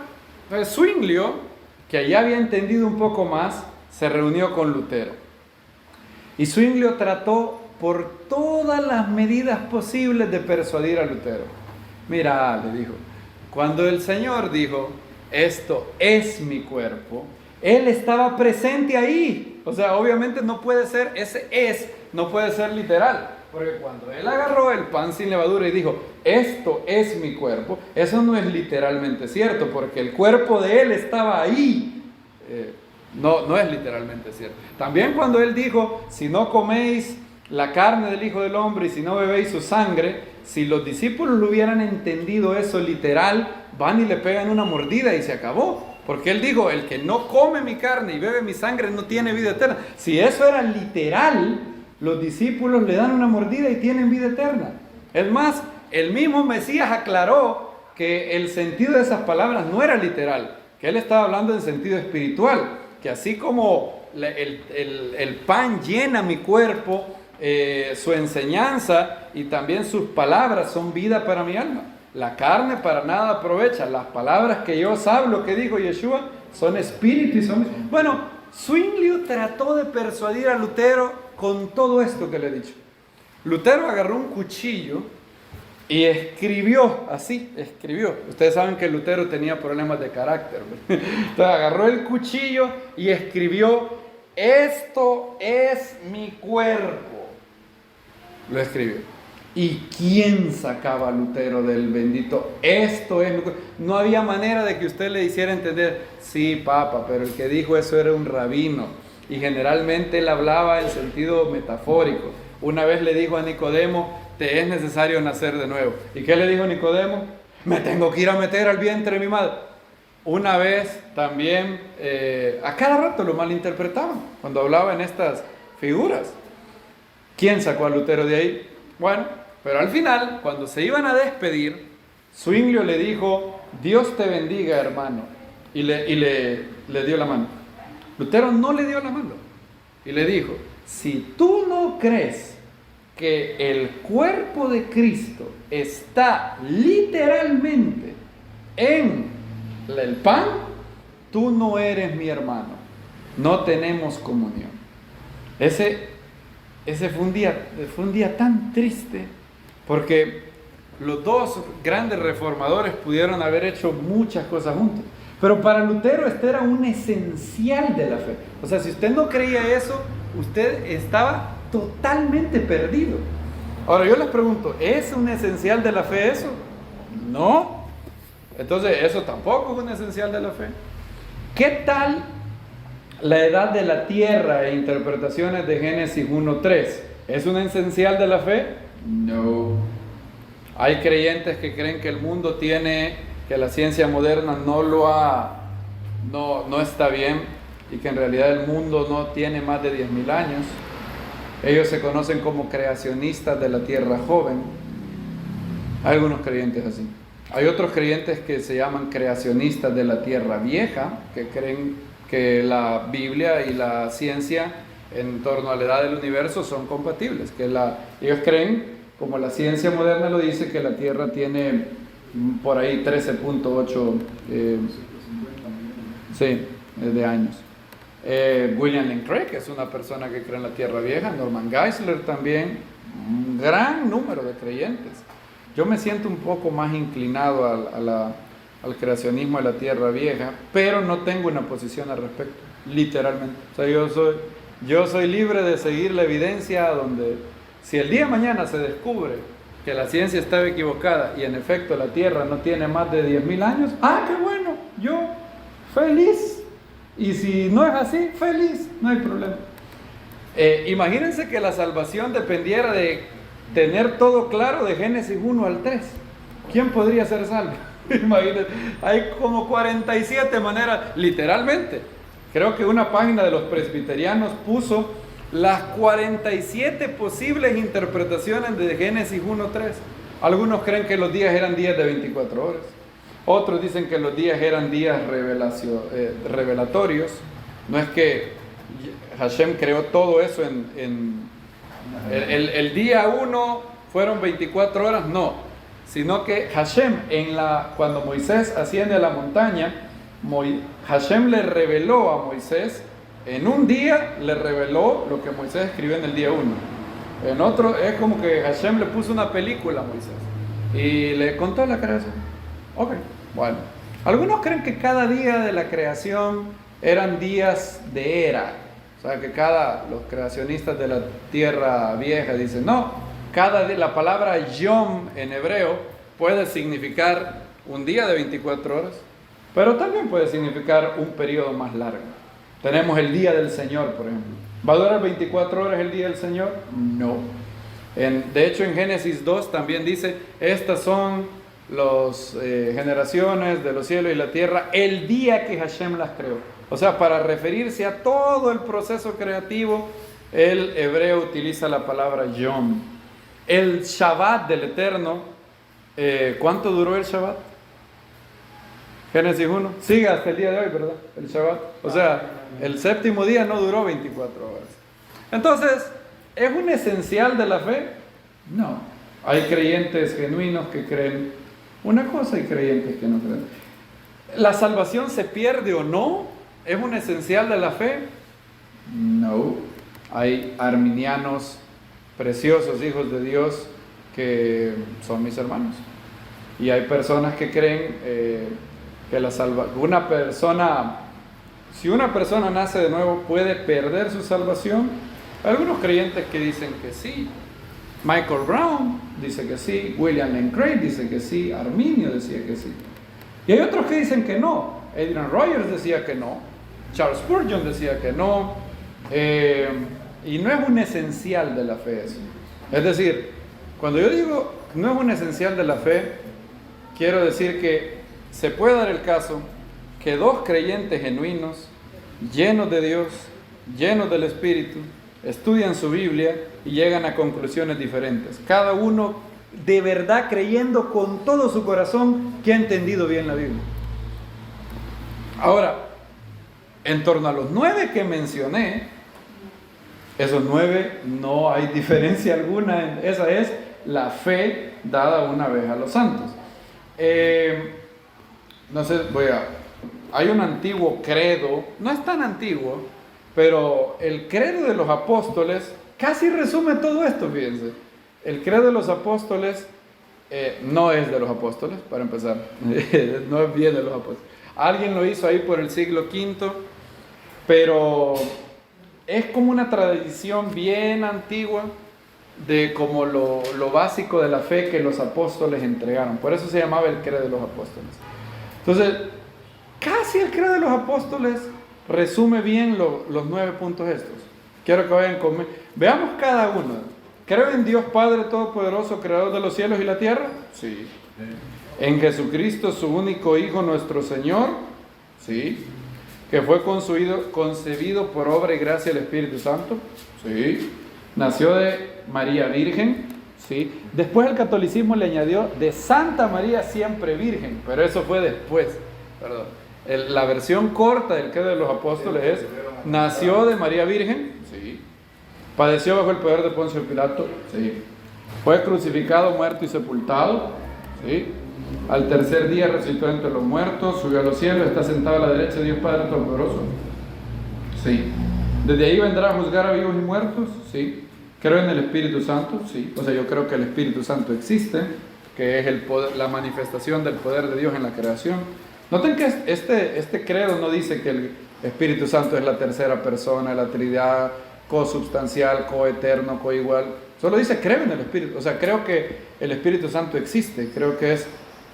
Zwinglio, que ya había entendido un poco más, se reunió con Lutero. Y Zwinglio trató por todas las medidas posibles de persuadir a Lutero. Mira, le dijo, cuando el Señor dijo, esto es mi cuerpo, Él estaba presente ahí. O sea, obviamente no puede ser, no puede ser literal. Porque cuando Él agarró el pan sin levadura y dijo, esto es mi cuerpo, eso no es literalmente cierto, porque el cuerpo de Él estaba ahí. No es literalmente cierto. También cuando Él dijo, si no coméis la carne del Hijo del Hombre y si no bebéis su sangre, si los discípulos lo hubieran entendido eso literal, van y le pegan una mordida y se acabó. Porque Él dijo, el que no come mi carne y bebe mi sangre no tiene vida eterna. Si eso era literal, los discípulos le dan una mordida y tienen vida eterna. Es más, el mismo Mesías aclaró que el sentido de esas palabras no era literal, que Él estaba hablando en sentido espiritual, que así como el pan llena mi cuerpo, su enseñanza y también sus palabras son vida para mi alma. La carne para nada aprovecha. Las palabras que yo os hablo, que dijo Yeshua, son espíritu y son... Bueno, Zwinglio trató de persuadir a Lutero con todo esto que le he dicho. Lutero agarró un cuchillo y escribió. Ustedes saben que Lutero tenía problemas de carácter. Entonces agarró el cuchillo y escribió, esto es mi cuerpo. Lo escribió. ¿Y quién sacaba a Lutero del bendito? Esto es mi cuerpo. No había manera de que usted le hiciera entender, sí, papa, pero el que dijo eso era un rabino. Y generalmente él hablaba en sentido metafórico. Una vez le dijo a Nicodemo, te es necesario nacer de nuevo. ¿Y qué le dijo Nicodemo? Me tengo que ir a meter al vientre de mi madre. Una vez también, a cada rato lo malinterpretaban cuando hablaba en estas figuras. ¿Quién sacó a Lutero de ahí? Bueno, pero al final, cuando se iban a despedir, Zwinglio le dijo, Dios te bendiga, hermano. Y le dio la mano. Lutero no le dio la mano. y le dijo, si tú no crees que el cuerpo de Cristo está literalmente en el pan, tú no eres mi hermano, no tenemos comunión. Ese fue un día tan triste, porque los dos grandes reformadores pudieron haber hecho muchas cosas juntos, pero para Lutero este era un esencial de la fe. O sea, si usted no creía eso, usted estaba totalmente perdido. Ahora yo les pregunto, ¿es un esencial de la fe eso? No. Entonces eso tampoco es un esencial de la fe. ¿Qué tal la edad de la tierra e interpretaciones de Génesis 1:3? ¿Es un esencial de la fe? No. Hay creyentes que creen que el mundo que la ciencia moderna no está bien, y que en realidad el mundo no tiene más de 10.000 años. Ellos se conocen como creacionistas de la tierra joven. Hay algunos creyentes así. Hay otros creyentes que se llaman creacionistas de la tierra vieja, que creen que la Biblia y la ciencia en torno a la edad del universo son compatibles, ellos creen, como la ciencia moderna lo dice, que la tierra tiene por ahí 13.8 de años. William Lane Craig es una persona que cree en la tierra vieja, Norman Geisler también, un gran número de creyentes. Yo me siento un poco más inclinado al creacionismo de la tierra vieja, pero no tengo una posición al respecto, literalmente. O sea, yo soy libre de seguir la evidencia, donde si el día de mañana se descubre que la ciencia estaba equivocada y en efecto la tierra no tiene más de 10.000 años, ¡qué bueno! Yo feliz. Y si no es así, feliz, no hay problema. Imagínense que la salvación dependiera de tener todo claro de Génesis 1 al 3. ¿Quién podría ser salvo? Imagínense, hay como 47 maneras, literalmente. Creo que una página de los presbiterianos puso las 47 posibles interpretaciones de Génesis 1:3. Algunos creen que los días eran días de 24 horas. Otros dicen que los días eran días revelatorios. No es que Hashem creó todo eso el día 1 fueron 24 horas, no. Sino que Hashem, cuando Moisés asciende a la montaña, Hashem le reveló a Moisés, en un día le reveló lo que Moisés escribió en el día 1. En otro es como que Hashem le puso una película a Moisés y le contó la creación. Ok, bueno. Algunos creen que cada día de la creación eran días de era. O sea, que los creacionistas de la tierra vieja dicen, no, la palabra yom en hebreo puede significar un día de 24 horas, pero también puede significar un periodo más largo. Tenemos el día del Señor, por ejemplo. ¿Va a durar 24 horas el día del Señor? No. De hecho, en Génesis 2 también dice, estas son las generaciones de los cielos y la tierra, el día que Hashem las creó. O sea, para referirse a todo el proceso creativo, el hebreo utiliza la palabra yom. El Shabbat del Eterno, ¿cuánto duró el Shabbat? Génesis 1, sigue hasta el día de hoy, ¿verdad? El Shabbat. O sea, el séptimo día no duró 24 horas. Entonces, ¿es un esencial de la fe? No. Hay creyentes genuinos que creen una cosa y creyentes que no creen. ¿La salvación se pierde o no? ¿Es un esencial de la fe? No. Hay arminianos preciosos, hijos de Dios, que son mis hermanos. Y hay personas que creen que si una persona nace de nuevo, puede perder su salvación. Hay algunos creyentes que dicen que sí. Michael Brown dice que sí. William Lane Craig dice que sí. Arminio decía que sí. Y hay otros que dicen que no. Adrian Rogers decía que no. Charles Spurgeon decía que no. Y no es un esencial de la fe eso. Es decir, cuando yo digo no es un esencial de la fe, quiero decir que se puede dar el caso que dos creyentes genuinos, llenos de Dios, llenos del Espíritu, estudian su Biblia y llegan a conclusiones diferentes. Cada uno de verdad creyendo con todo su corazón que ha entendido bien la Biblia. Ahora, en torno a los 9 que mencioné, Esos 9 no hay diferencia alguna, esa es la fe dada una vez a los santos. No sé, hay un antiguo credo, no es tan antiguo, pero el credo de los apóstoles casi resume todo esto, fíjense. El credo de los apóstoles no es de los apóstoles, para empezar, no es bien de los apóstoles. Alguien lo hizo ahí por el siglo V, pero es como una tradición bien antigua de como lo básico de la fe que los apóstoles entregaron. Por eso se llamaba el credo de los apóstoles. Entonces, casi el credo de los apóstoles resume bien los 9 puntos estos. Quiero que vayan conmigo. Veamos cada uno. ¿Creo en Dios Padre Todopoderoso, Creador de los cielos y la tierra? Sí. ¿En Jesucristo, su único Hijo, nuestro Señor? Sí. ¿Que fue concebido por obra y gracia del Espíritu Santo? Sí. ¿Nació de María Virgen? Sí. Después el catolicismo le añadió de Santa María siempre Virgen, pero eso fue después. Perdón. La versión corta del credo de los apóstoles es: ¿nació de María Virgen? Sí. ¿Padeció bajo el poder de Poncio Pilato? Sí. ¿Fue crucificado, muerto y sepultado? Sí. Al tercer día resucitó entre los muertos, subió a los cielos, está sentado a la derecha de Dios Padre Todopoderoso. Sí. ¿Desde ahí vendrá a juzgar a vivos y muertos? Sí. ¿Creo en el Espíritu Santo? Sí. O sea, yo creo que el Espíritu Santo existe, que es el poder, la manifestación del poder de Dios en la creación. Noten que este credo no dice que el Espíritu Santo es la tercera persona de la Trinidad, consubstancial, coeterno, coigual. Solo dice creo en el Espíritu. O sea, creo que el Espíritu Santo existe. Creo que es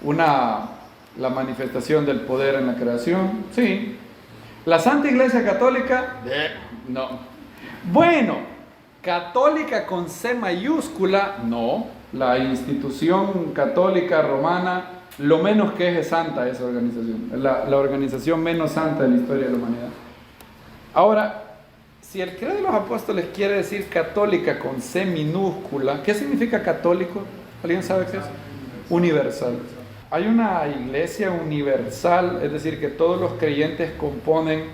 la manifestación del poder en la creación. Sí. La Santa Iglesia Católica, no. Bueno, católica con C mayúscula, no. La institución católica romana, lo menos que es santa esa organización. La organización menos santa de la historia de la humanidad. Ahora, si el credo de los apóstoles quiere decir católica con C minúscula, ¿qué significa católico? ¿Alguien sabe qué es? Universal. Hay una iglesia universal, es decir, que todos los creyentes componen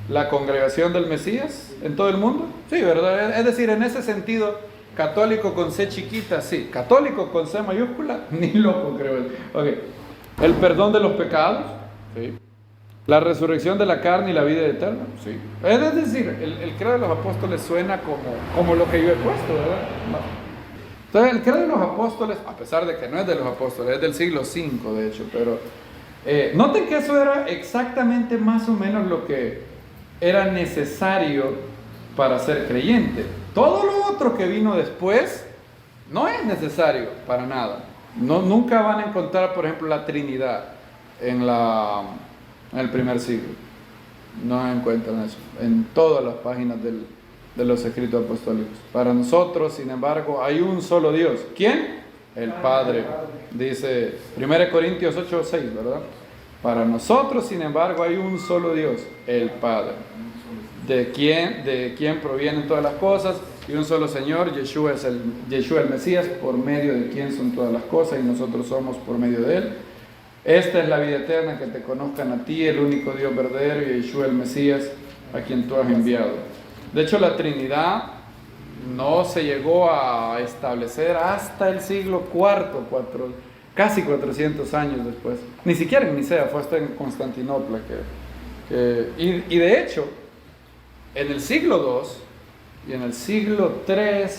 la congregación del Mesías en todo el mundo. Sí, ¿verdad? Es decir, en ese sentido, católico con C chiquita, sí. Católico con C mayúscula, ni loco creo. Okay. El perdón de los pecados, sí. La resurrección de la carne y la vida eterna, sí. Es decir, el credo de los apóstoles suena como lo que yo he puesto, ¿verdad? No. Entonces, el credo de los apóstoles, a pesar de que no es de los apóstoles, es del siglo V, de hecho, pero noten que eso era exactamente más o menos lo que era necesario para ser creyente. Todo lo otro que vino después no es necesario para nada. Nunca van a encontrar, por ejemplo, la Trinidad en el primer siglo. No encuentran eso en todas las páginas de los escritos apostólicos. Para nosotros, sin embargo, hay un solo Dios. ¿Quién? El Padre. Dice 1 Corintios 8:6, ¿verdad? Para nosotros, sin embargo, hay un solo Dios, el Padre. De quien provienen todas las cosas, y un solo Señor, Yeshua el Mesías, por medio de quien son todas las cosas, y nosotros somos por medio de Él. Esta es la vida eterna, que te conozcan a ti, el único Dios verdadero, y Yeshua el Mesías, a quien tú has enviado. De hecho, la Trinidad no se llegó a establecer hasta el siglo IV, casi 400 años después. Ni siquiera en Nicea, fue hasta en Constantinopla. Y de hecho, en el siglo II y en el siglo III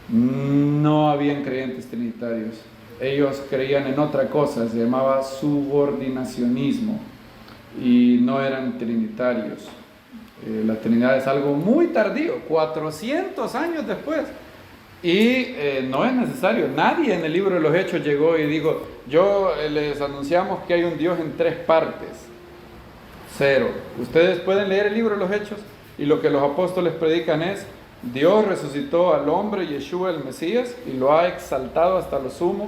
no habían creyentes trinitarios. Ellos creían en otra cosa, se llamaba subordinacionismo, y no eran trinitarios. La Trinidad es algo muy tardío, 400 años después, y no es necesario. Nadie en el libro de los Hechos llegó y dijo: les anunciamos que hay un Dios en 3 partes. Cero. Ustedes pueden leer el libro de los Hechos, y lo que los apóstoles predican es: Dios resucitó al hombre Yeshua el Mesías y lo ha exaltado hasta lo sumo,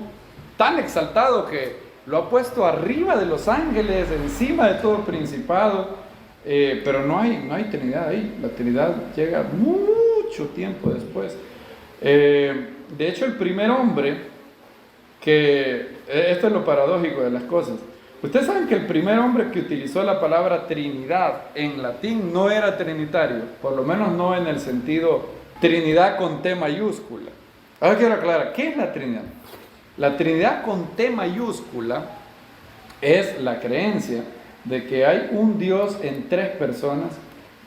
tan exaltado que lo ha puesto arriba de los ángeles, encima de todo principado. Pero no hay Trinidad ahí. La Trinidad llega mucho tiempo después. De hecho, el primer hombre esto es lo paradójico de las cosas, Ustedes saben que el primer hombre que utilizó la palabra Trinidad en latín no era trinitario, por lo menos no en el sentido Trinidad con T mayúscula. Ahora quiero aclarar, ¿qué es la Trinidad? La Trinidad con T mayúscula es la creencia de que hay un Dios en tres personas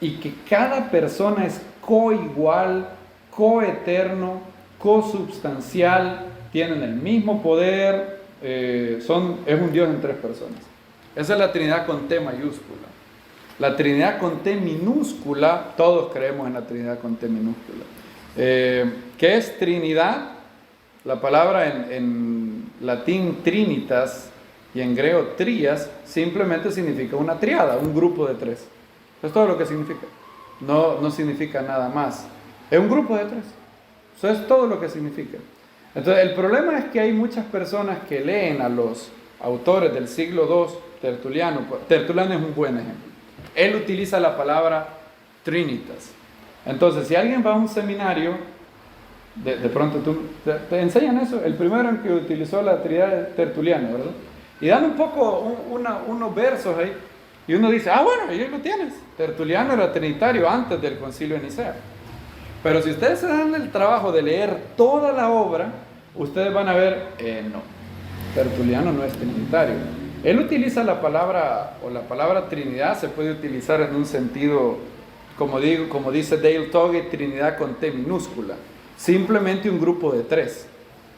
y que cada persona es coigual, coeterno, consubstancial, tienen el mismo poder, es un Dios en tres personas. Esa es la Trinidad con T mayúscula. La Trinidad con T minúscula, todos creemos en la Trinidad con T minúscula. ¿Qué es Trinidad? La palabra en latín trinitas y en griego trias simplemente significa una triada, un grupo de tres. Eso es todo lo que significa. No significa nada más. Es un grupo de tres. Eso es todo lo que significa. Entonces, el problema es que hay muchas personas que leen a los autores del siglo II, Tertuliano. Tertuliano es un buen ejemplo. Él utiliza la palabra trinitas. Entonces, si alguien va a un seminario, de pronto te enseñan eso. El primero en que utilizó la Trinidad es Tertuliano, ¿verdad? Y dan un poco, unos versos ahí. Y uno dice, bueno, ahí lo tienes. Tertuliano era trinitario antes del Concilio de Nicea. Pero si ustedes se dan el trabajo de leer toda la obra, ustedes van a ver, no, Tertuliano no es trinitario. Él utiliza la palabra Trinidad, se puede utilizar en un sentido, como dice Dale Togge, Trinidad con T minúscula. Simplemente un grupo de tres,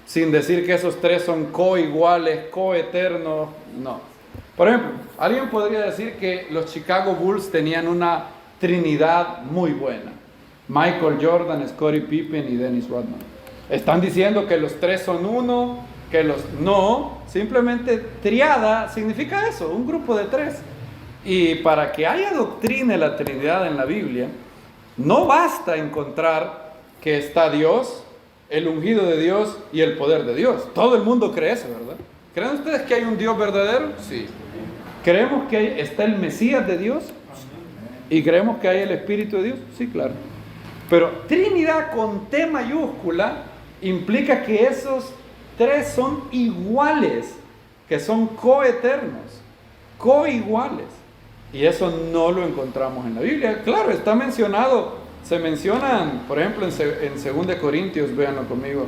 sin decir que esos tres son coiguales, coeternos, no. Por ejemplo, alguien podría decir que los Chicago Bulls tenían una trinidad muy buena. Michael Jordan, Scottie Pippen y Dennis Rodman. Están diciendo que los tres son uno, no, simplemente triada significa eso, un grupo de tres. Y para que haya doctrina de la Trinidad en la Biblia, no basta encontrar que está Dios, el ungido de Dios y el poder de Dios. Todo el mundo cree eso, ¿verdad? ¿Creen ustedes que hay un Dios verdadero? Sí. ¿Creemos que está el Mesías de Dios? ¿Y creemos que hay el Espíritu de Dios? Sí, claro. Pero Trinidad con T mayúscula implica que esos tres son iguales, que son coeternos, coiguales. Y eso no lo encontramos en la Biblia. Claro, está mencionado, se mencionan, por ejemplo, en 2 Corintios, véanlo conmigo,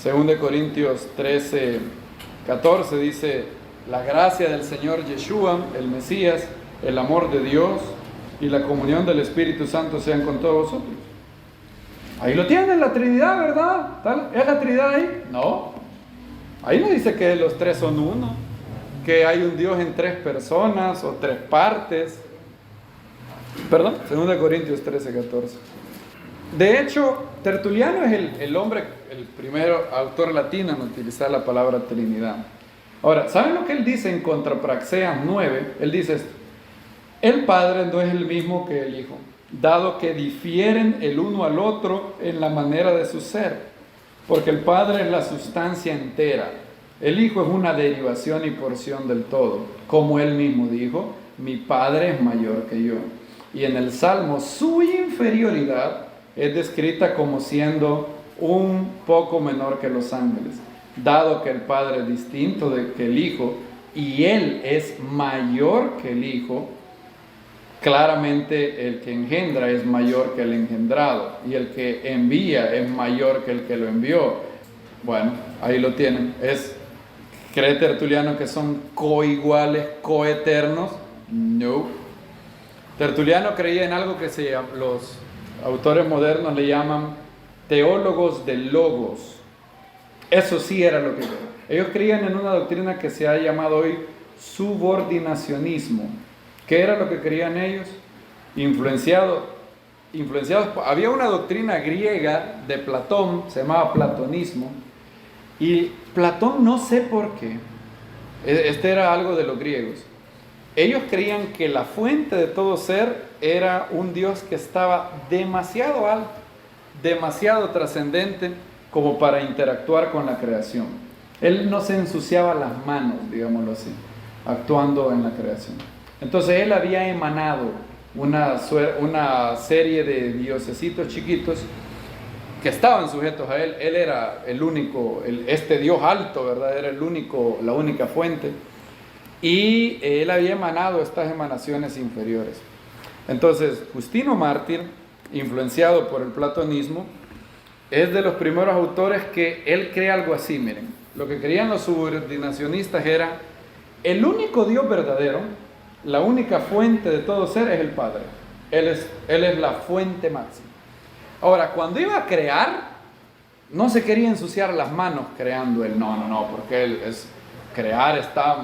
2 Corintios 13, 14 dice, la gracia del Señor Yeshua, el Mesías, el amor de Dios y la comunión del Espíritu Santo sean con todos vosotros. Ahí lo tienen, la Trinidad, ¿verdad? ¿Es la Trinidad ahí? No. Ahí no dice que los tres son uno, que hay un Dios en tres personas o tres partes. Perdón, 2 Corintios 13, 14. De hecho, Tertuliano es el primer autor latino en utilizar la palabra Trinidad. Ahora, ¿saben lo que él dice en Contrapraxeas 9? Él dice esto: el Padre no es el mismo que el Hijo, dado que difieren el uno al otro en la manera de su ser, porque el Padre es la sustancia entera, el Hijo es una derivación y porción del todo, como él mismo dijo, mi Padre es mayor que yo. Y en el Salmo su inferioridad es descrita como siendo un poco menor que los ángeles, dado que el Padre es distinto que el Hijo y Él es mayor que el Hijo. Claramente el que engendra es mayor que el engendrado y el que envía es mayor que el que lo envió. Bueno, ahí lo tienen. ¿Cree Tertuliano que son coiguales, coeternos? No. Tertuliano creía en algo que los autores modernos le llaman teólogos del logos. Eso sí era lo que ellos creían en una doctrina que se ha llamado hoy subordinacionismo. ¿Qué era lo que creían ellos? Influenciados. Había una doctrina griega de Platón, se llamaba platonismo, y Platón, no sé por qué, era algo de los griegos. Ellos creían que la fuente de todo ser era un Dios que estaba demasiado alto, demasiado trascendente como para interactuar con la creación. Él no se ensuciaba las manos, digámoslo así, actuando en la creación. Entonces él había emanado una serie de diosesitos chiquitos que estaban sujetos a él. Él era el único, este Dios alto, ¿verdad? Era la única fuente. y él había emanado estas emanaciones inferiores. Entonces, Justino Mártir, influenciado por el platonismo, es de los primeros autores que él cree algo así. Miren, lo que creían los subordinacionistas era: el único Dios verdadero, la única fuente de todo ser es el Padre. Él es la fuente máxima. Ahora, cuando iba a crear, no se quería ensuciar las manos creando él. No, porque crear está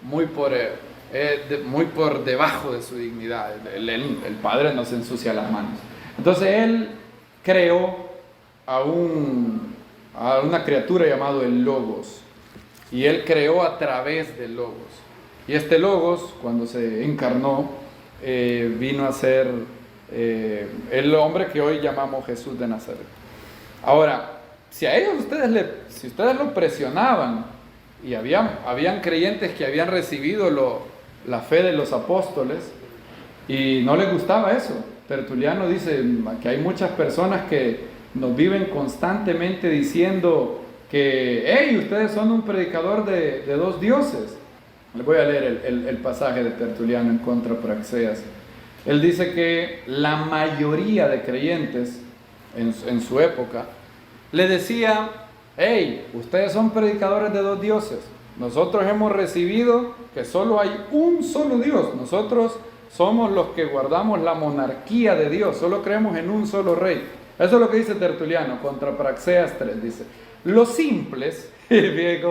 muy por debajo de su dignidad. El Padre no se ensucia las manos. Entonces él creó a una criatura llamado el Logos, y él creó a través del Logos, y este Logos, cuando se encarnó, vino a ser el hombre que hoy llamamos Jesús de Nazaret. Ahora, si a ellos si ustedes lo presionaban, y habían creyentes que habían recibido la fe de los apóstoles y no les gustaba eso, Tertuliano dice que hay muchas personas que nos viven constantemente diciendo que hey, ustedes son un predicador de dos dioses. Les voy a leer el pasaje de Tertuliano en contra Praxeas. Él dice que la mayoría de creyentes en su época le decía: hey, ustedes son predicadores de dos dioses. Nosotros hemos recibido que solo hay un solo Dios. Nosotros somos los que guardamos la monarquía de Dios. Solo creemos en un solo rey. Eso es lo que dice Tertuliano contra Praxeas 3. Dice: los simples, fíjense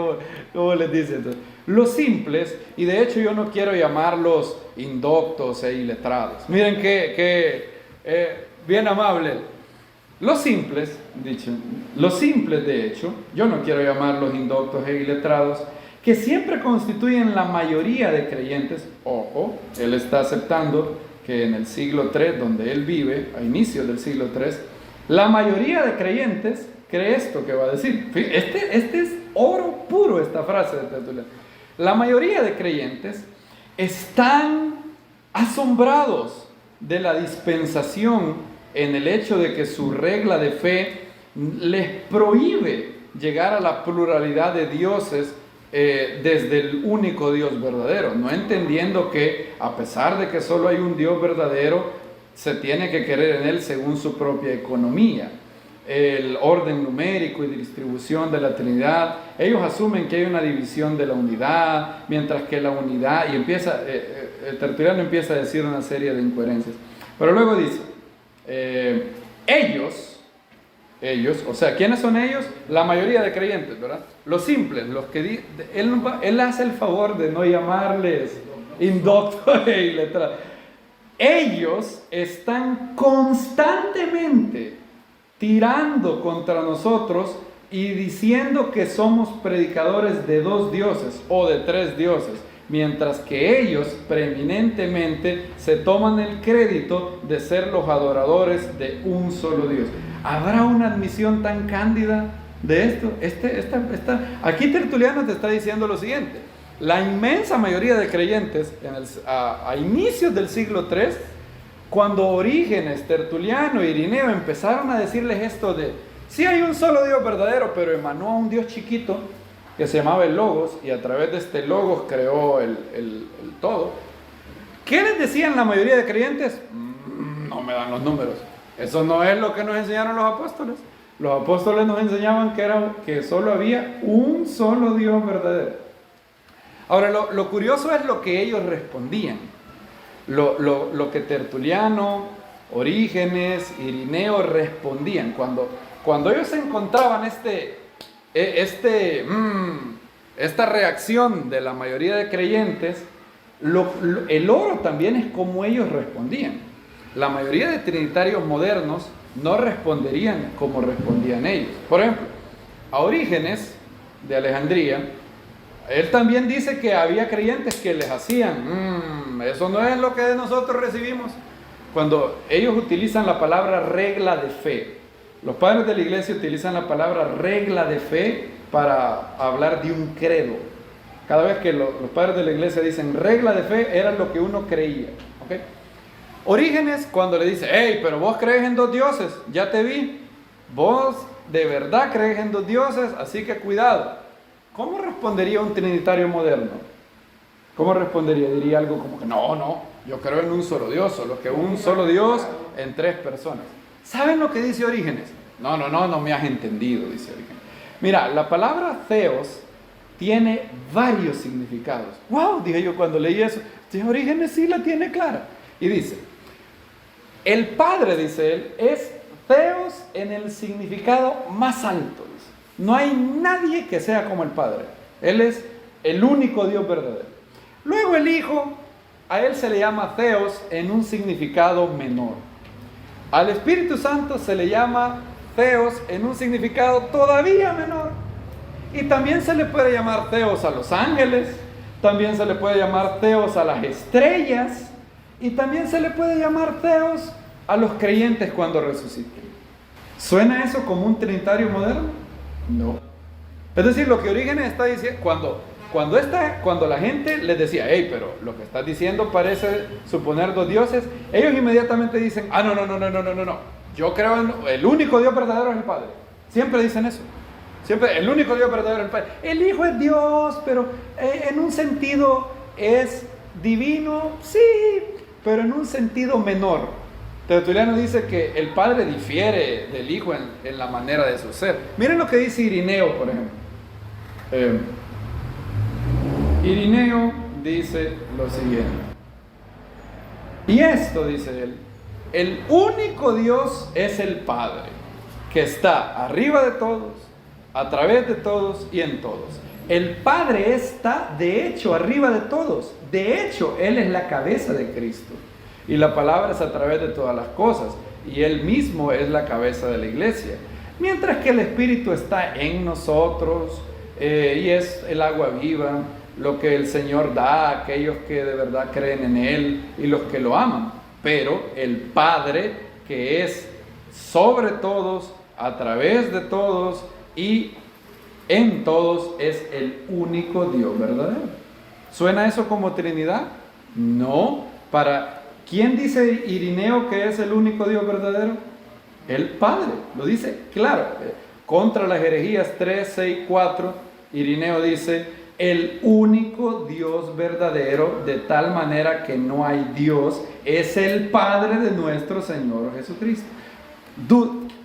cómo les dice entonces, los simples, y de hecho yo no quiero llamarlos indoctos e iletrados. Miren que bien amable. Los simples de hecho, yo no quiero llamarlos indoctos e iletrados, que siempre constituyen la mayoría de creyentes. Ojo, él está aceptando que en el siglo III, donde él vive, a inicios del siglo III, la mayoría de creyentes cree esto que va a decir. Este es oro puro, esta frase de Tertuliano. La mayoría de creyentes están asombrados de la dispensación en el hecho de que su regla de fe les prohíbe llegar a la pluralidad de dioses desde el único Dios verdadero, no entendiendo que a pesar de que solo hay un Dios verdadero, se tiene que querer en él según su propia economía, el orden numérico y distribución de la Trinidad. Ellos asumen que hay una división de la unidad, mientras que la unidad, y Tertuliano empieza a decir una serie de incoherencias, pero luego dice, ellos, o sea, ¿quiénes son ellos? La mayoría de creyentes, ¿verdad? Los simples, los que él hace el favor de no llamarles indoctos e iletrados. Ellos están constantemente tirando contra nosotros y diciendo que somos predicadores de dos dioses o de tres dioses, mientras que ellos preeminentemente se toman el crédito de ser los adoradores de un solo Dios. ¿Habrá una admisión tan cándida de esto? Aquí Tertuliano te está diciendo lo siguiente: la inmensa mayoría de creyentes a inicios del siglo III, cuando Orígenes, Tertuliano y Irineo empezaron a decirles esto de sí hay un solo Dios verdadero, pero emanó a un Dios chiquito que se llamaba el Logos, y a través de este Logos creó el todo. ¿Qué les decían la mayoría de creyentes? No me dan los números. Eso no es lo que nos enseñaron los apóstoles. Los apóstoles nos enseñaban que solo había un solo Dios verdadero. Ahora, lo curioso es lo que ellos respondían. Lo que Tertuliano, Orígenes, Irineo respondían. Cuando ellos encontraban esta reacción de la mayoría de creyentes, el oro también es como ellos respondían. La mayoría de trinitarios modernos no responderían como respondían ellos. Por ejemplo, a Orígenes de Alejandría, él también dice que había creyentes que les hacían, eso no es lo que de nosotros recibimos. Cuando ellos utilizan la palabra regla de fe, los padres de la iglesia utilizan la palabra regla de fe para hablar de un credo. Cada vez que los padres de la iglesia dicen regla de fe, era lo que uno creía. ¿Okay? Orígenes, cuando le dice, hey, pero vos crees en dos dioses, ya te vi, vos de verdad crees en dos dioses, así que cuidado. ¿Cómo respondería un trinitario moderno? ¿Cómo respondería? Diría algo como que no, yo creo en un solo Dios, solo que un solo Dios en 3 personas. ¿Saben lo que dice Orígenes? No me has entendido, dice Orígenes. Mira, la palabra theos tiene varios significados. ¡Wow! Dije yo cuando leí eso. Orígenes sí la tiene clara. Y dice, el Padre, dice él, es theos en el significado más alto. Dice. No hay nadie que sea como el Padre. Él es el único Dios verdadero. Luego el Hijo, a él se le llama theos en un significado menor. Al Espíritu Santo se le llama theos en un significado todavía menor. Y también se le puede llamar theos a los ángeles, también se le puede llamar theos a las estrellas, y también se le puede llamar theos a los creyentes cuando resuciten. ¿Suena eso como un trinitario moderno? No. Es decir, lo que Orígenes está diciendo, cuando la gente les decía, hey, pero lo que estás diciendo parece suponer 2 dioses, ellos inmediatamente dicen, no. Yo creo en el único Dios verdadero es el Padre. Siempre dicen eso. Siempre, el único Dios verdadero es el Padre. El Hijo es Dios, pero en un sentido es divino, sí, pero en un sentido menor. Tertuliano dice que el Padre difiere del Hijo en la manera de su ser. Miren lo que dice Irineo, por ejemplo. Irineo dice lo siguiente. Y esto, dice él, el único Dios es el Padre, que está arriba de todos, a través de todos y en todos. El Padre está, de hecho, arriba de todos. De hecho, Él es la cabeza de Cristo. Y la palabra es a través de todas las cosas. Y Él mismo es la cabeza de la iglesia. Mientras que el Espíritu está en nosotros y es el agua viva, lo que el Señor da a aquellos que de verdad creen en Él y los que lo aman. Pero el Padre, que es sobre todos, a través de todos y en todos, es el único Dios verdadero. ¿Suena eso como Trinidad? No. ¿Quién dice Irineo que es el único Dios verdadero? El Padre. Lo dice claro. Contra las herejías 3, 6, 4, Irineo dice, el único Dios verdadero, de tal manera que no hay Dios, es el Padre de nuestro Señor Jesucristo.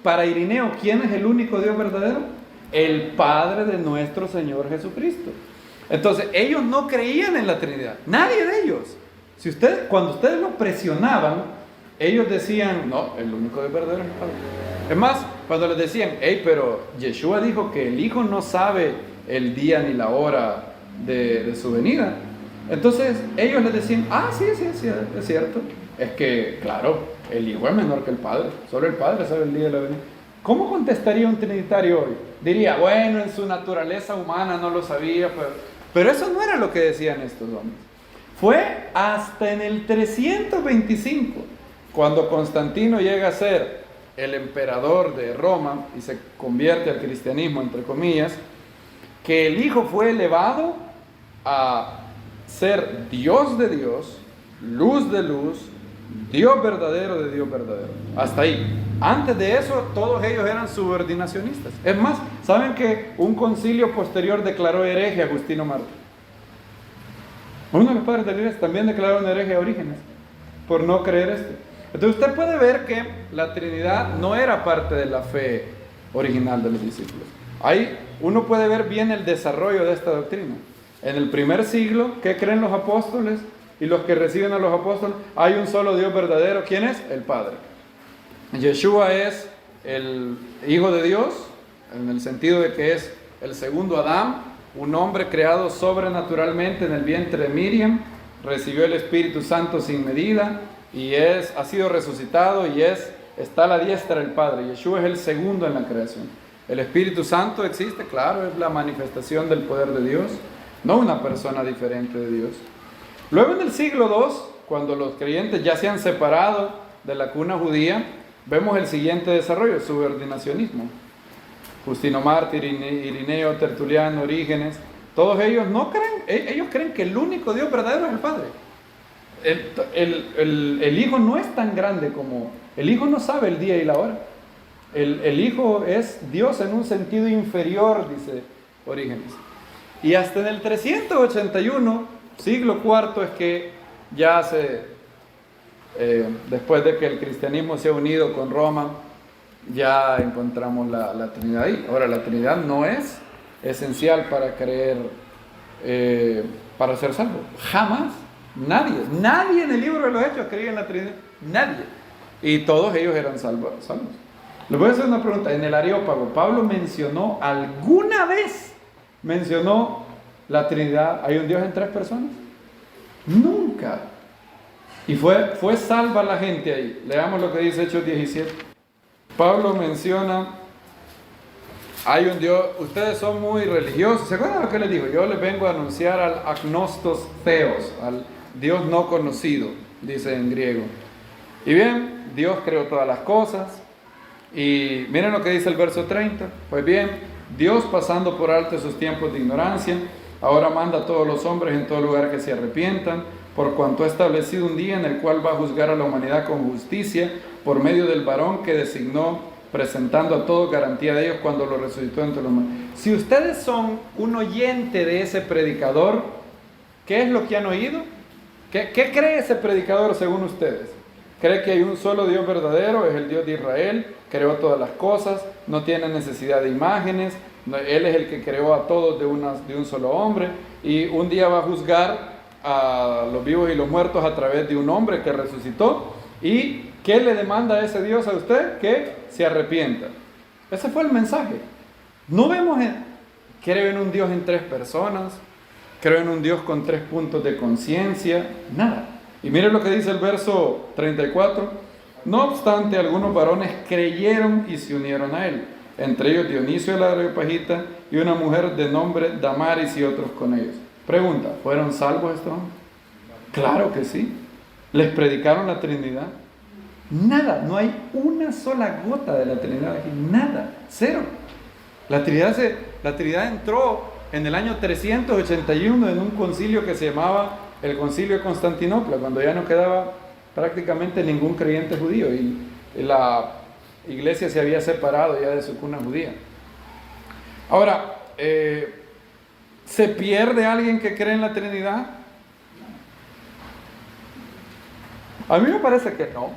Para Irineo, ¿quién es el único Dios verdadero? El Padre de nuestro Señor Jesucristo. Entonces, ellos no creían en la Trinidad. Nadie de ellos. Cuando ustedes lo presionaban, ellos decían, no, el único Dios verdadero es el Padre. Es más, cuando les decían, hey, pero Yeshua dijo que el Hijo no sabe el día ni la hora de su venida. Entonces ellos les decían, sí, es cierto. Es que, claro, el Hijo es menor que el Padre. Solo el Padre sabe el día de la venida. ¿Cómo contestaría un trinitario hoy? Diría, bueno, en su naturaleza humana no lo sabía, pero eso no era lo que decían estos hombres. Fue hasta en el 325, cuando Constantino llega a ser el emperador de Roma y se convierte al cristianismo, entre comillas, que el Hijo fue elevado a ser Dios de Dios, luz de luz, Dios verdadero de Dios verdadero. Hasta ahí. Antes de eso, todos ellos eran subordinacionistas. Es más, ¿saben que un concilio posterior declaró hereje a Agustino Mártir? Uno de los padres de la iglesia también declaró hereje a Orígenes por no creer esto. Entonces usted puede ver que la Trinidad no era parte de la fe original de los discípulos. Ahí uno puede ver bien el desarrollo de esta doctrina. En el primer siglo, ¿qué creen los apóstoles y los que reciben a los apóstoles? Hay un solo Dios verdadero. ¿Quién es? El Padre. Yeshua es el Hijo de Dios, en el sentido de que es el segundo Adán, un hombre creado sobrenaturalmente en el vientre de Miriam, recibió el Espíritu Santo sin medida y ha sido resucitado y está a la diestra del Padre. Yeshua es el segundo en la creación. El Espíritu Santo existe, claro, es la manifestación del poder de Dios, no una persona diferente de Dios. Luego en el siglo II, cuando los creyentes ya se han separado de la cuna judía, vemos el siguiente desarrollo, subordinacionismo. Justino Mártir, Irineo, Tertuliano, Orígenes, todos ellos no creen, ellos creen que el único Dios verdadero es el Padre. El Hijo no es tan grande como, el Hijo no sabe el día y la hora. El Hijo es Dios en un sentido inferior, dice Orígenes. Y hasta en el 381 siglo IV es que ya después de que el cristianismo se ha unido con Roma, ya encontramos la Trinidad ahí. Ahora, la Trinidad no es esencial para creer, para ser salvo. Jamás. Nadie en el libro de los Hechos creía en la Trinidad. Nadie. Y todos ellos eran salvos. Les voy a hacer una pregunta. En el Areópago, ¿Pablo alguna vez mencionó la Trinidad? ¿Hay un Dios en 3 personas? Nunca. Y fue salva la gente ahí. Leamos lo que dice Hechos 17. Pablo menciona, hay un Dios, ustedes son muy religiosos. ¿Se acuerdan lo que les dijo? Yo les vengo a anunciar al agnostos theos, al Dios no conocido, dice en griego. Y bien, Dios creó todas las cosas. Y miren lo que dice el verso 30. Pues bien, Dios, pasando por alto esos tiempos de ignorancia, ahora manda a todos los hombres en todo lugar que se arrepientan, por cuanto ha establecido un día en el cual va a juzgar a la humanidad con justicia, por medio del varón que designó, presentando a todos garantía de ellos cuando lo resucitó entre los muertos. Si ustedes son un oyente de ese predicador, ¿qué es lo que han oído? ¿Qué cree ese predicador según ustedes? ¿Cree que hay un solo Dios verdadero? Es el Dios de Israel, creó todas las cosas, no tiene necesidad de imágenes, Él es el que creó a todos de un solo hombre, y un día va a juzgar a los vivos y los muertos a través de un hombre que resucitó. ¿Y qué le demanda a ese Dios a usted? Que se arrepienta. Ese fue el mensaje. No vemos, creo en un Dios en 3 personas, creo en un Dios con 3 puntos de conciencia, nada. Y miren lo que dice el verso 34. No obstante, algunos varones creyeron y se unieron a él, entre ellos Dionisio el Areopagita y una mujer de nombre Damaris y otros con ellos. Pregunta, ¿fueron salvos estos hombres? Claro que sí. ¿Les predicaron la Trinidad? Nada, no hay una sola gota de la Trinidad aquí, nada, cero. La Trinidad entró en el año 381 en un concilio que se llamaba el Concilio de Constantinopla, cuando ya no quedaba prácticamente ningún creyente judío y la iglesia se había separado ya de su cuna judía. Ahora, ¿se pierde alguien que cree en la Trinidad? A mí me parece que no.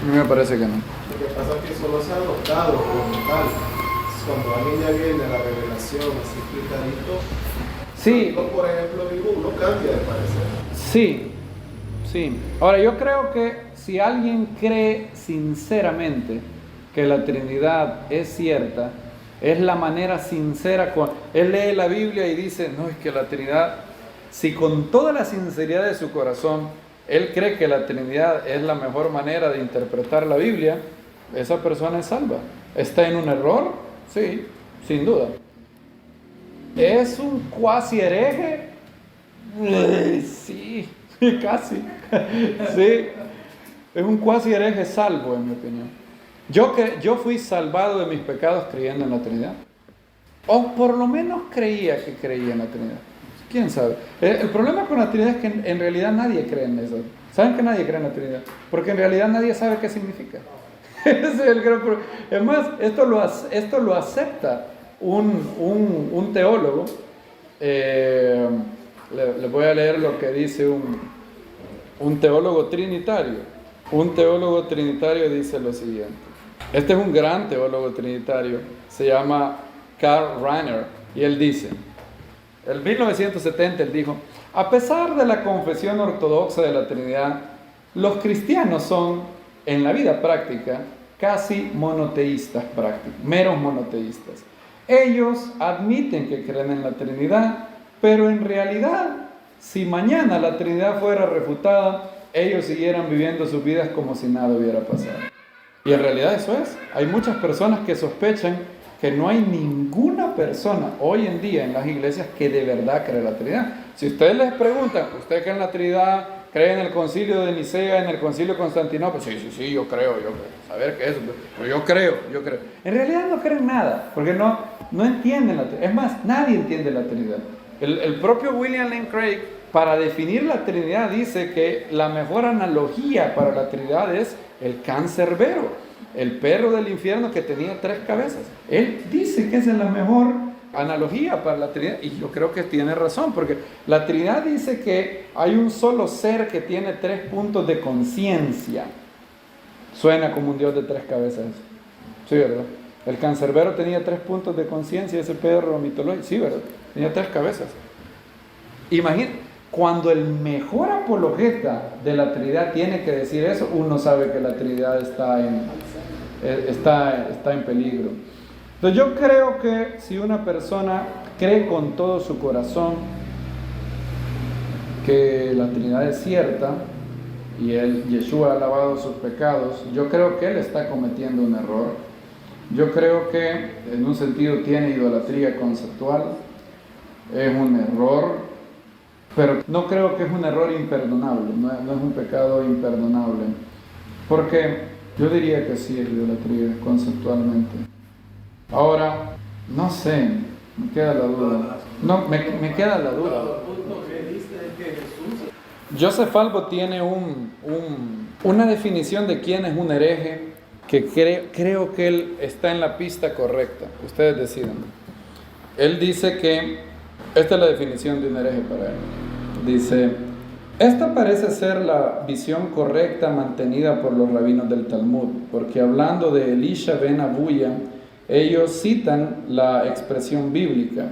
A mí me parece que no. Lo que pasa es que solo se ha adoptado como tal. Cuando alguien ya viene a la revelación así explicadito, Sí. por ejemplo, uno cambia de parecer. Sí. Ahora, yo creo que si alguien cree sinceramente que la Trinidad es cierta, es la manera sincera. Él lee la Biblia y dice, no, es que la Trinidad, si con toda la sinceridad de su corazón, él cree que la Trinidad es la mejor manera de interpretar la Biblia, esa persona es salva. ¿Está en un error? Sí, sin duda. ¿Es un cuasi hereje? Sí, casi. Sí, es un cuasi hereje salvo, en mi opinión. Yo fui salvado de mis pecados creyendo en la Trinidad. O por lo menos creía en la Trinidad. ¿Quién sabe? El problema con la Trinidad es que en realidad nadie cree en eso. ¿Saben que nadie cree en la Trinidad? Porque en realidad nadie sabe qué significa. Ese es el gran problema. Es más, esto lo acepta un teólogo. Les voy a leer lo que dice un teólogo trinitario. Un teólogo trinitario dice lo siguiente. Este es un gran teólogo trinitario. Se llama Karl Rahner. Y él dice, en 1970 él dijo, a pesar de la confesión ortodoxa de la Trinidad, los cristianos son, en la vida práctica, casi monoteístas prácticos, meros monoteístas. Ellos admiten que creen en la Trinidad, pero en realidad, si mañana la Trinidad fuera refutada, ellos siguieran viviendo sus vidas como si nada hubiera pasado. Y en realidad eso es. Hay muchas personas que sospechan que no hay ninguna persona hoy en día en las iglesias que de verdad cree en la Trinidad. Si ustedes les preguntan, ¿usted cree en la Trinidad? ¿Cree en el concilio de Nicea, en el concilio de Constantinopla? Sí, yo creo. Saber qué es eso, pero yo creo. En realidad no creen nada, porque no entienden la Trinidad. Es más, nadie entiende la Trinidad. El propio William Lane Craig, para definir la Trinidad, dice que la mejor analogía para la Trinidad es el cancerbero, el perro del infierno que tenía 3 cabezas. Él dice que esa es la mejor analogía para la Trinidad, y yo creo que tiene razón, porque la Trinidad dice que hay un solo ser que tiene 3 puntos de conciencia. Suena como un Dios de 3 cabezas. Sí, ¿verdad? El cancerbero tenía 3 puntos de conciencia, ese Pedro mitológico, sí, ¿verdad? Tenía 3 cabezas. Imagínate, cuando el mejor apologeta de la Trinidad tiene que decir eso, uno sabe que la Trinidad está en peligro. Entonces yo creo que si una persona cree con todo su corazón que la Trinidad es cierta y Yeshua ha lavado sus pecados, yo creo que él está cometiendo un error. Yo creo que en un sentido tiene idolatría conceptual, es un error, pero no creo que es un error imperdonable, no es un pecado imperdonable, porque yo diría que sí es idolatría conceptualmente. Ahora, no sé, me queda la duda. No, me queda la duda. Joseph Albo tiene una definición de quién es un hereje que creo que él está en la pista correcta. Ustedes deciden. Él dice que, esta es la definición de un hereje para él. Dice, esta parece ser la visión correcta mantenida por los rabinos del Talmud, porque hablando de Elisha ben Abuya, ellos citan la expresión bíblica,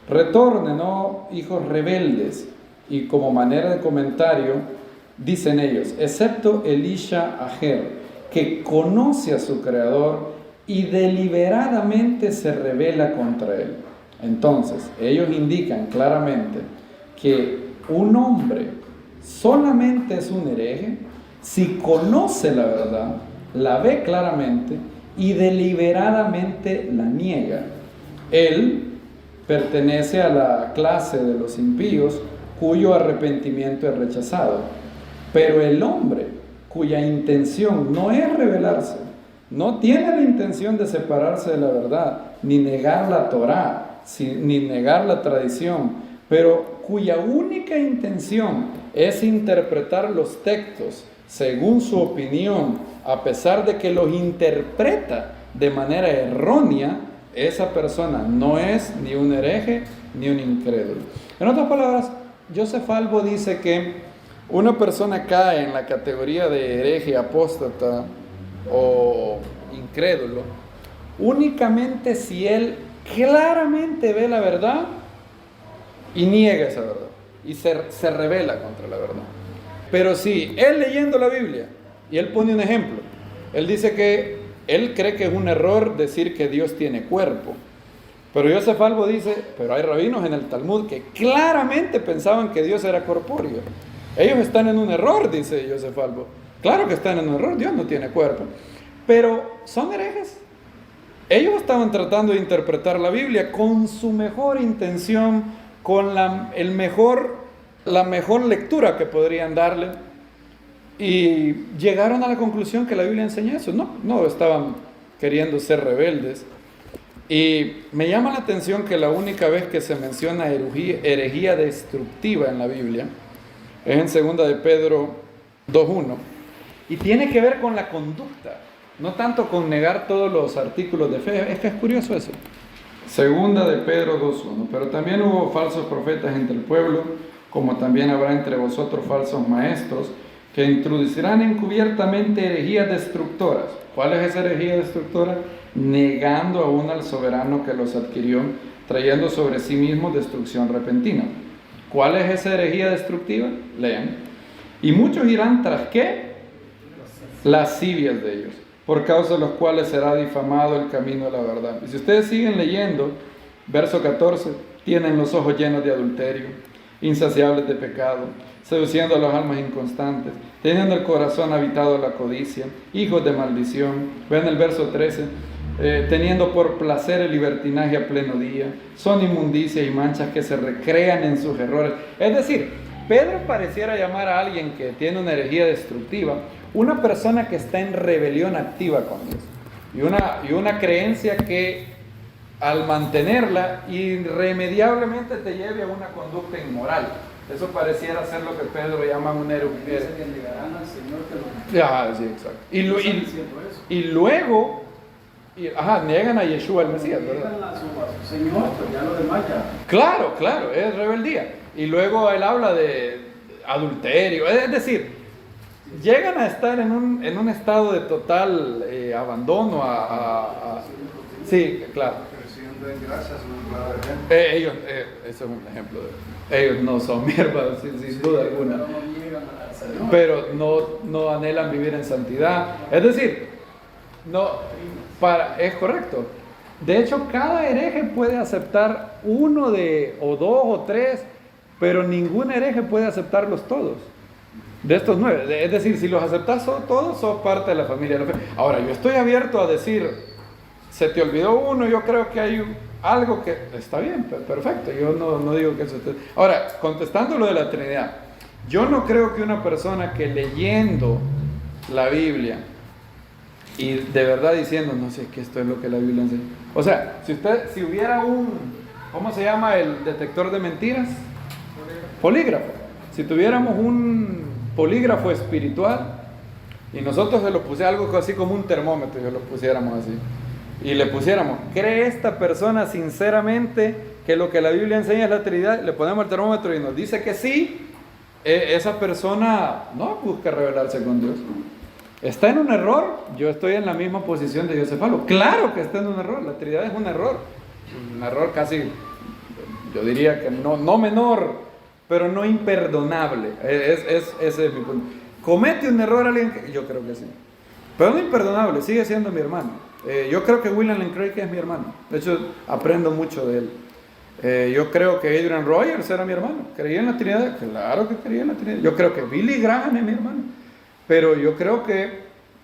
retornen, oh hijos rebeldes, y como manera de comentario, dicen ellos, excepto Elisha Ajer, que conoce a su Creador y deliberadamente se rebela contra él. Entonces, ellos indican claramente que un hombre solamente es un hereje si conoce la verdad, la ve claramente y deliberadamente la niega. Él pertenece a la clase de los impíos cuyo arrepentimiento es rechazado. Pero el hombre cuya intención no es rebelarse, no tiene la intención de separarse de la verdad, ni negar la Torá, ni negar la tradición, pero cuya única intención es interpretar los textos según su opinión, a pesar de que los interpreta de manera errónea, esa persona no es ni un hereje ni un incrédulo. En otras palabras, Joseph Albo dice que una persona cae en la categoría de hereje, apóstata o incrédulo únicamente si él claramente ve la verdad y niega esa verdad y se rebela contra la verdad. Pero si él leyendo la Biblia, y él pone un ejemplo, él dice que él cree que es un error decir que Dios tiene cuerpo, pero Joseph Albo dice, pero hay rabinos en el Talmud que claramente pensaban que Dios era corpóreo. Ellos están en un error, dice Joseph Albo. Claro que están en un error, Dios no tiene cuerpo, pero son herejes. Ellos estaban tratando de interpretar la Biblia con su mejor intención, con la mejor lectura que podrían darle, y llegaron a la conclusión que la Biblia enseña eso. No estaban queriendo ser rebeldes. Y me llama la atención que la única vez que se menciona herejía destructiva en la Biblia es en 2 de Pedro 2:1, y tiene que ver con la conducta, no tanto con negar todos los artículos de fe. Es que es curioso eso. 2 de Pedro 2:1, pero también hubo falsos profetas entre el pueblo, como también habrá entre vosotros falsos maestros, que introducirán encubiertamente herejías destructoras. ¿Cuál es esa herejía destructora? Negando aún al soberano que los adquirió, trayendo sobre sí mismo destrucción repentina. ¿Cuál es esa herejía destructiva? Lean. Y muchos irán tras ¿qué? Lascivias de ellos, por causa de los cuales será difamado el camino de la verdad. Y si ustedes siguen leyendo, verso 14, tienen los ojos llenos de adulterio, insaciables de pecado, seduciendo a las almas inconstantes, teniendo el corazón habitado de la codicia, hijos de maldición. Vean el verso 13, teniendo por placer el libertinaje a pleno día, son inmundicias y manchas que se recrean en sus errores. Es decir, Pedro pareciera llamar a alguien que tiene una herejía destructiva, una persona que está en rebelión activa con Dios, y una creencia que al mantenerla irremediablemente te lleve a una conducta inmoral. Eso pareciera ser lo que Pedro llama un herejía. Que negarán al Señor que lo... Sí, exacto. Y Niegan a Yeshua el Mesías, ¿verdad? Llegan a su Señor, pues ya lo demás ya. Claro, claro, es rebeldía. Y luego él habla de adulterio, es decir, llegan a estar en un estado de total abandono sí, claro. Creciendo en gracia es un claro ejemplo. Ellos, eso es un ejemplo ellos no son mi hermano, sin duda alguna. Pero no llegan al Señor. Pero no anhelan vivir en santidad. Es decir, es correcto. De hecho, cada hereje puede aceptar uno o dos o tres, pero ningún hereje puede aceptarlos todos. De estos 9. Es decir, si los aceptas todos, sos parte de la familia de la fe. Ahora, yo estoy abierto a decir, se te olvidó uno, yo creo que hay algo que está bien, perfecto. Yo no digo que eso esté. Ahora, contestando lo de la Trinidad, yo no creo que una persona que leyendo la Biblia y de verdad diciendo, no sé, que esto es lo que la Biblia enseña. O sea, si hubiera ¿cómo se llama el detector de mentiras? Polígrafo. Si tuviéramos un polígrafo espiritual y nosotros se lo pusiéramos algo así como un termómetro, y lo pusiéramos así, y le pusiéramos, ¿cree esta persona sinceramente que lo que la Biblia enseña es la Trinidad? Le ponemos el termómetro y nos dice que sí, esa persona no busca rebelarse con Dios. ¿Está en un error? Yo estoy en la misma posición de Josefalo. Claro que está en un error, la Trinidad es un error casi, yo diría que no menor, pero no imperdonable. Ese es mi punto. ¿Comete un error alguien? Yo creo que sí. Pero no imperdonable, sigue siendo mi hermano. Yo creo que William Lane Craig es mi hermano. De hecho, aprendo mucho de él. Yo creo que Adrian Rogers era mi hermano. ¿Creía en la Trinidad? Claro que creía en la Trinidad. Yo creo que Billy Graham es mi hermano. Pero yo creo que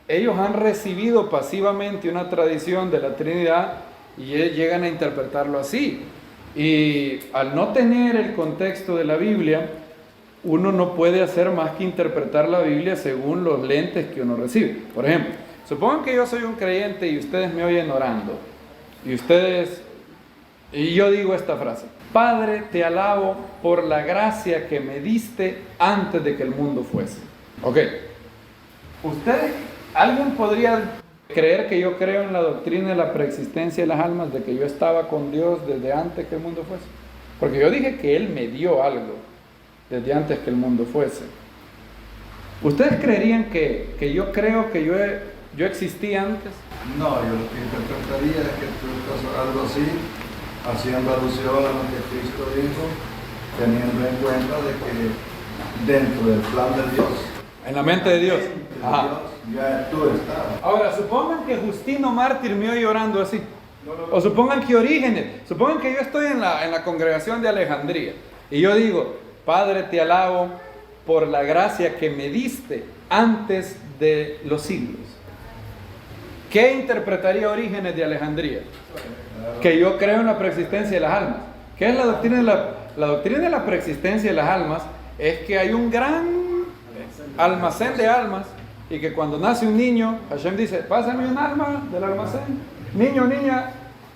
ellos han recibido pasivamente una tradición de la Trinidad y llegan a interpretarlo así. Y al no tener el contexto de la Biblia, uno no puede hacer más que interpretar la Biblia según los lentes que uno recibe. Por ejemplo, supongan que yo soy un creyente y ustedes me oyen orando. Y yo digo esta frase: Padre, te alabo por la gracia que me diste antes de que el mundo fuese. Ok. ¿Alguien podría creer que yo creo en la doctrina de la preexistencia de las almas, de que yo estaba con Dios desde antes que el mundo fuese? Porque yo dije que Él me dio algo desde antes que el mundo fuese. ¿Ustedes creerían que yo creo que yo existí antes? No, yo lo que interpretaría es que tú estás algo así, haciendo alusión a lo que Cristo dijo, teniendo en cuenta de que dentro del plan de Dios, En la mente de Dios. Ajá. ya tú estabas. Ahora, supongan que Justino Mártir me oye orando así. O supongan que Orígenes. Supongan que yo estoy en la congregación de Alejandría. Y yo digo: Padre, te alabo por la gracia que me diste antes de los siglos. ¿Qué interpretaría Orígenes de Alejandría? Que yo creo en la preexistencia de las almas. ¿Qué es la doctrina de la doctrina de la preexistencia de las almas? Es que hay un gran almacén de almas, y que cuando nace un niño, Hashem dice: pásame un alma del almacén, niño o niña,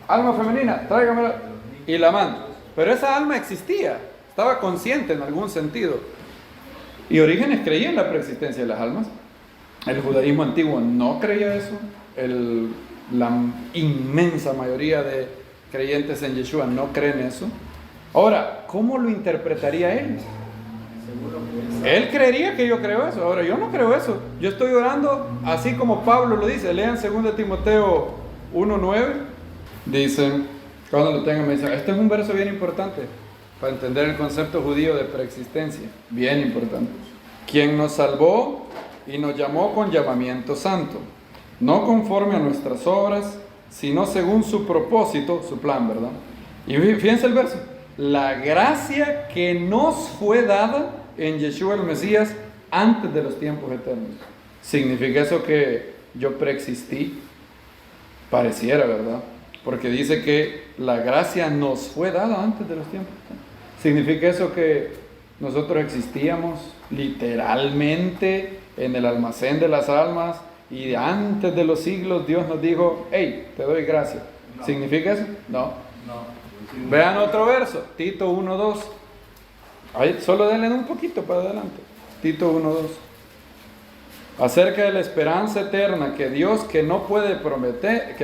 alma femenina, tráigamela, y la mando. Pero esa alma existía, estaba consciente en algún sentido. Y Orígenes creía en la preexistencia de las almas. El judaísmo antiguo no creía eso. La inmensa mayoría de creyentes en Yeshua no creen eso. Ahora, ¿cómo lo interpretaría él? Él creería que yo creo eso. Ahora, yo no creo eso. Yo estoy orando así como Pablo lo dice. Lean 2 Timoteo 1:9. Dicen, cuando lo tengan me dicen, este es un verso bien importante para entender el concepto judío de preexistencia. Bien importante. Quien nos salvó y nos llamó con llamamiento santo, no conforme a nuestras obras, sino según su propósito, su plan, ¿verdad? Y fíjense el verso: la gracia que nos fue dada en Yeshua el Mesías antes de los tiempos eternos. ¿Significa eso que yo preexistí? Pareciera, ¿verdad? Porque dice que la gracia nos fue dada antes de los tiempos eternos. ¿Significa eso que nosotros existíamos literalmente en el almacén de las almas y antes de los siglos Dios nos dijo: hey, te doy gracia? No. ¿Significa eso? No. Vean otro verso, Tito 1:2. Ahí, solo denle un poquito para adelante. Tito 1:2. acerca de la esperanza eterna que Dios que no puede prometer,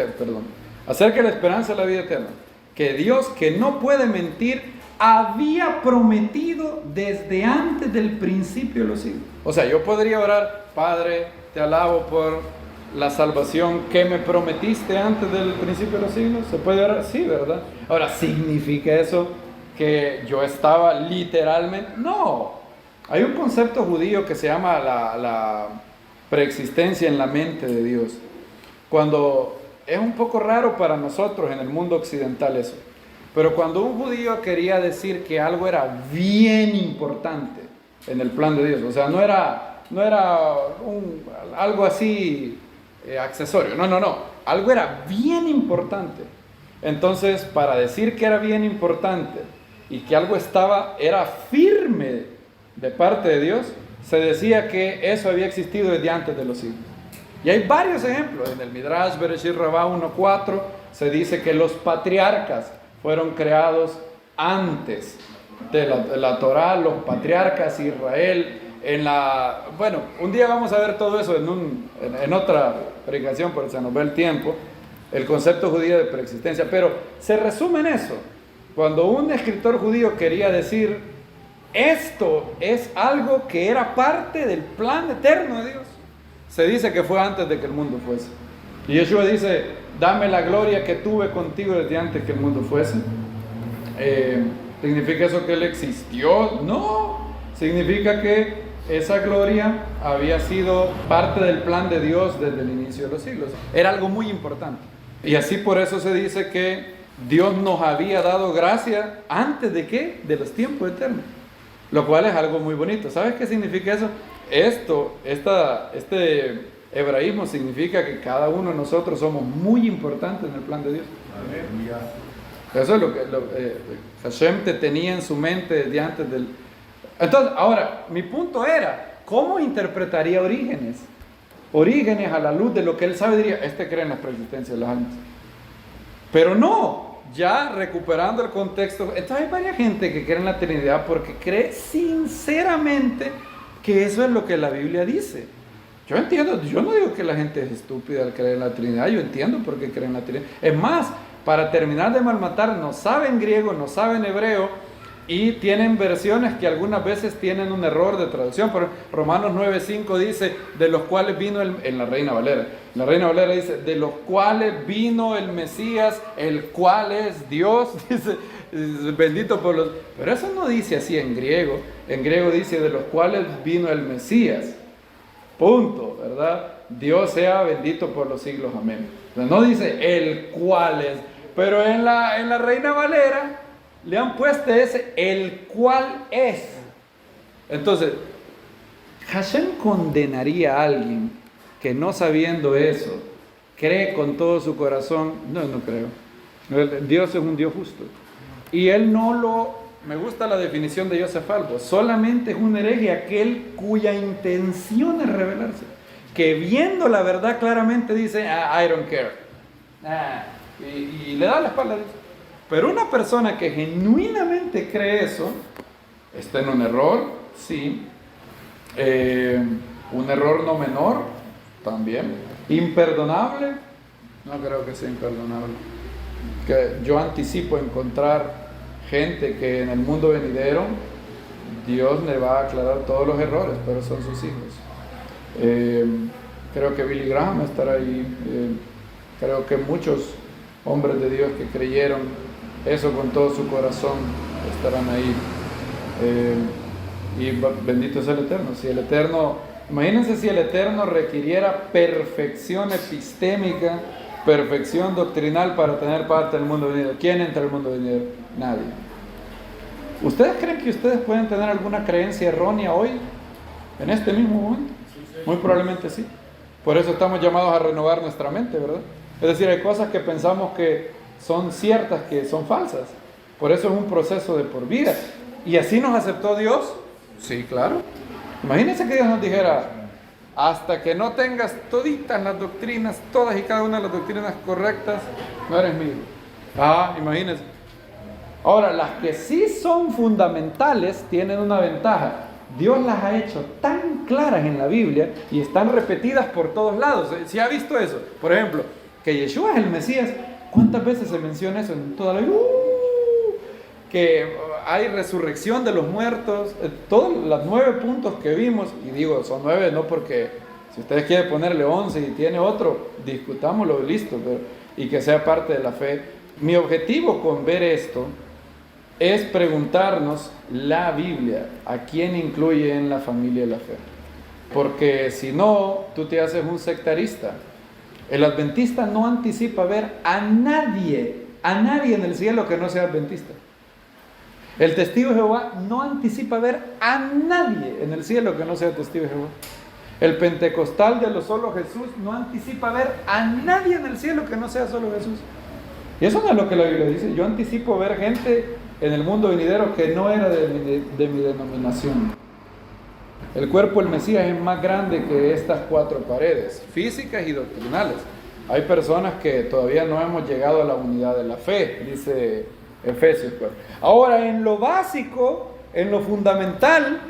acerca de la esperanza de la vida eterna, que Dios que no puede mentir, había prometido desde antes del principio de los siglos. O sea, yo podría orar, Padre, te alabo por la salvación que me prometiste antes del principio de los siglos. ¿Se puede orar? Sí, ¿verdad? Ahora, ¿significa eso que yo estaba literalmente? No. Hay un concepto judío que se llama la preexistencia en la mente de Dios. Cuando es un poco raro para nosotros en el mundo occidental eso. Pero cuando un judío quería decir que algo era bien importante en el plan de Dios, o sea, no era algo así accesorio, no, algo era bien importante. Entonces, para decir que era bien importante y que algo era firme de parte de Dios, se decía que eso había existido desde antes de los siglos. Y hay varios ejemplos. En el Midrash Bereshit Rabbah 1.4 se dice que los patriarcas fueron creados antes de la Torá, los patriarcas Israel. Bueno, un día vamos a ver todo eso en otra predicación, porque se nos ve el tiempo, el concepto judío de preexistencia. Pero se resume en eso. Cuando un escritor judío quería decir, esto es algo que era parte del plan eterno de Dios, se dice que fue antes de que el mundo fuese. Y Yeshua dice, dame la gloria que tuve contigo desde antes que el mundo fuese. ¿Significa eso que Él existió? No, significa que esa gloria había sido parte del plan de Dios desde el inicio de los siglos. Era algo muy importante. Y así por eso se dice que Dios nos había dado gracia antes de ¿qué? De los tiempos eternos. Lo cual es algo muy bonito. ¿Sabes qué significa eso? Este hebraísmo significa que cada uno de nosotros somos muy importantes en el plan de Dios. Aleluya. Eso es lo que Hashem te tenía en su mente desde antes del... Entonces, ahora, mi punto era, ¿cómo interpretaría Orígenes? Orígenes, a la luz de lo que él sabe, diría, cree en la preexistencia de las almas. Pero no, ya recuperando el contexto, entonces hay varias gente que cree en la Trinidad porque cree sinceramente que eso es lo que la Biblia dice. Yo entiendo, yo no digo que la gente es estúpida al creer en la Trinidad, yo entiendo por qué creen en la Trinidad. Es más, para terminar de malmatar, no saben griego, no saben hebreo, y tienen versiones que algunas veces tienen un error de traducción. Por Romanos 9.5 dice, de los cuales vino en la Reina Valera. La Reina Valera dice, de los cuales vino el Mesías, el cual es Dios, dice, bendito por los... Pero eso no dice así en griego. En griego dice, de los cuales vino el Mesías. Punto, ¿verdad? Dios sea bendito por los siglos, amén. No dice el cual es, pero en la Reina Valera le han puesto ese, el cual es. Entonces, Hashem condenaría a alguien que no sabiendo eso, cree con todo su corazón. No creo. Dios es un Dios justo. Y él me gusta la definición de Joseph Albo, solamente es un hereje aquel cuya intención es rebelarse, que viendo la verdad claramente dice, I don't care, y le da la espalda a Dios. Pero una persona que genuinamente cree eso, está en un error, sí, un error no menor, también, imperdonable, no creo que sea imperdonable, que yo anticipo encontrar gente que en el mundo venidero Dios le va a aclarar todos los errores, pero son sus hijos. Creo que Billy Graham estará ahí, creo que muchos hombres de Dios que creyeron eso con todo su corazón estarán ahí, y bendito es el Eterno. Si el Eterno, imagínense si el Eterno requiriera perfección epistémica, perfección doctrinal para tener parte del mundo venidero. ¿Quién entra al mundo venidero? Nadie. ¿Ustedes creen que ustedes pueden tener alguna creencia errónea hoy, en este mismo momento? Muy probablemente sí. Por eso estamos llamados a renovar nuestra mente, ¿verdad? Es decir, hay cosas que pensamos que son ciertas, que son falsas. Por eso es un proceso de por vida. ¿Y así nos aceptó Dios? Sí, claro. Imagínense que Dios nos dijera, hasta que no tengas toditas las doctrinas, todas y cada una de las doctrinas correctas, no eres mío. Imagínense. Ahora, las que sí son fundamentales tienen una ventaja. Dios las ha hecho tan claras en la Biblia y están repetidas por todos lados. ¿Sí ha visto eso? Por ejemplo, que Yeshua es el Mesías. ¿Cuántas veces se menciona eso en toda la Biblia? Que hay resurrección de los muertos. Todos los 9 puntos que vimos, y digo, son 9 no porque si ustedes quieren ponerle 11 y tiene otro, discutámoslo, listo, y que sea parte de la fe. Mi objetivo con ver esto es preguntarnos la Biblia, ¿a quién incluye en la familia de la fe? Porque si no, tú te haces un sectarista. El adventista no anticipa ver a nadie en el cielo que no sea adventista. El testigo de Jehová no anticipa ver a nadie en el cielo que no sea testigo de Jehová. El pentecostal de lo solo Jesús no anticipa ver a nadie en el cielo que no sea solo Jesús. Y eso no es lo que la Biblia dice. Yo anticipo ver gente en el mundo venidero que no era de mi denominación. El cuerpo del Mesías es más grande que estas 4 paredes, físicas y doctrinales. Hay personas que todavía no hemos llegado a la unidad de la fe, dice Efesios 4. Ahora, en lo básico, en lo fundamental,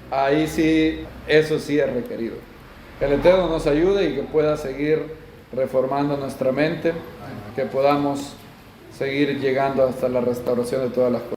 ahí sí, eso sí es requerido. Que el Eterno nos ayude y que pueda seguir reformando nuestra mente, que podamos seguir llegando hasta la restauración de todas las cosas.